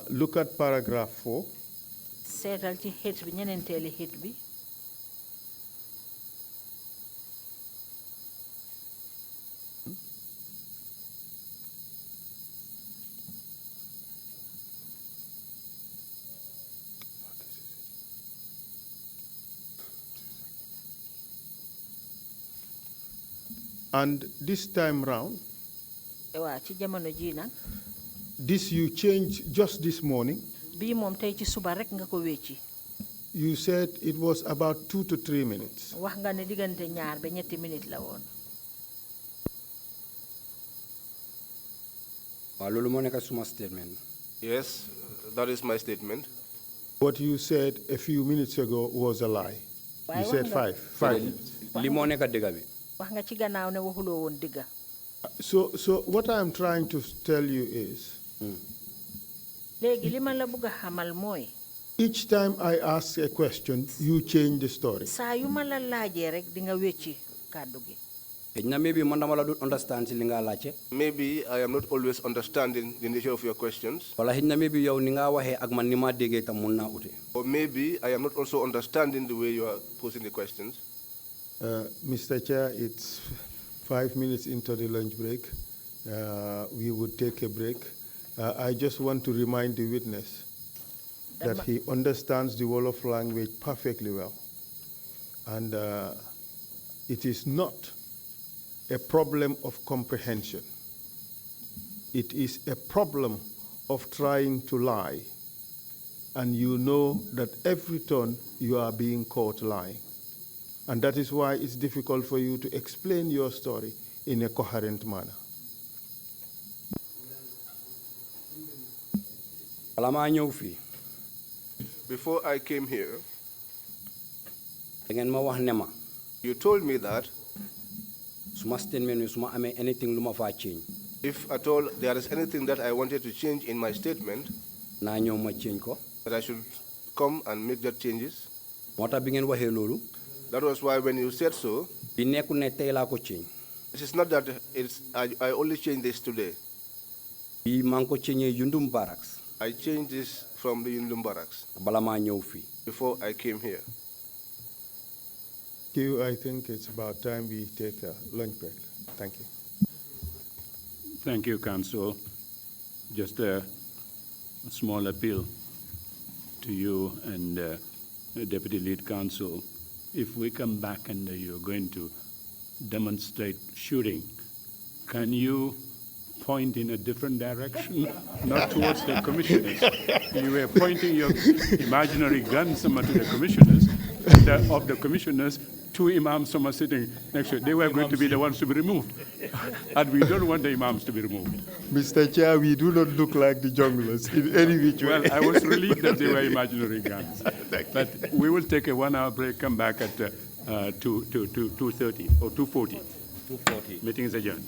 S2: Look at paragraph 4.
S5: seetal ci xeet bi ñeneenteeli xeet bi.
S2: And this time round,
S5: waaw ci jamono ji nag.
S2: this you changed just this morning.
S5: bii moom tey ci suba rek nga ko wecci.
S2: You said it was about 2 to 3 minutes.
S5: wax nga ne diggante 2 ba 3 minutes la woon.
S3: Waaw loolu moo nekk suma statement.
S6: Yes, that is my statement.
S2: What you said a few minutes ago was a lie. You said 5 minutes.
S3: Li moo nekk dëgg bi.
S5: wax nga ci gannaaw ne waxuloo woon dëgga.
S2: So what I'm trying to tell you is,
S5: léegi li ma la bëgg a xamal mooy.
S2: each time I ask a question, you change the story.
S5: saa yu ma la laajee rek di nga wecci kàddu gi.
S3: Maybe man dama la du understand ci li nga laajte.
S6: Maybe I am not always understanding the nature of your questions.
S3: Wala maybe yow ni nga waxee ak man ni ma déggee tam mun naa ute.
S6: Or maybe I am not also understanding the way you are posing the questions.
S2: Mr. Chair, it's 5 minutes into the lunch break. We would take a break. I just want to remind the witness that he understands the Wolof language perfectly well. And it is not a problem of comprehension. It is a problem of trying to lie. And you know that every turn you are being caught lying. And that is why it's difficult for you to explain your story in a coherent manner.
S6: Before I came here,
S3: ma
S6: you told me that if at all there is anything that I wanted to change in my statement, that I should come and make that changes. That was why when you said so, it is not that I only changed this today. I changed this from the Yundum barracks before I came here.
S2: I think it's about time we take a lunch break. Thank you.
S1: Thank you, Counsel. Just a small appeal to you and Deputy Lead Counsel. If we come back and you're going to demonstrate shooting, can you point in a different direction, not towards the commissioners? You were pointing your imaginary gun somewhere to the commissioners, and of the commissioners, 2 imams some are sitting next to it. They were going to be the ones to be removed. And we don't want the imams to be removed.
S2: Mr. Chair, we do not look like the junglers in any which way.
S1: Well, I was relieved that they were imaginary guns. But we will take a 1-hour break, come back at 2:30 or 2:40. 2:40. Meeting is adjourned.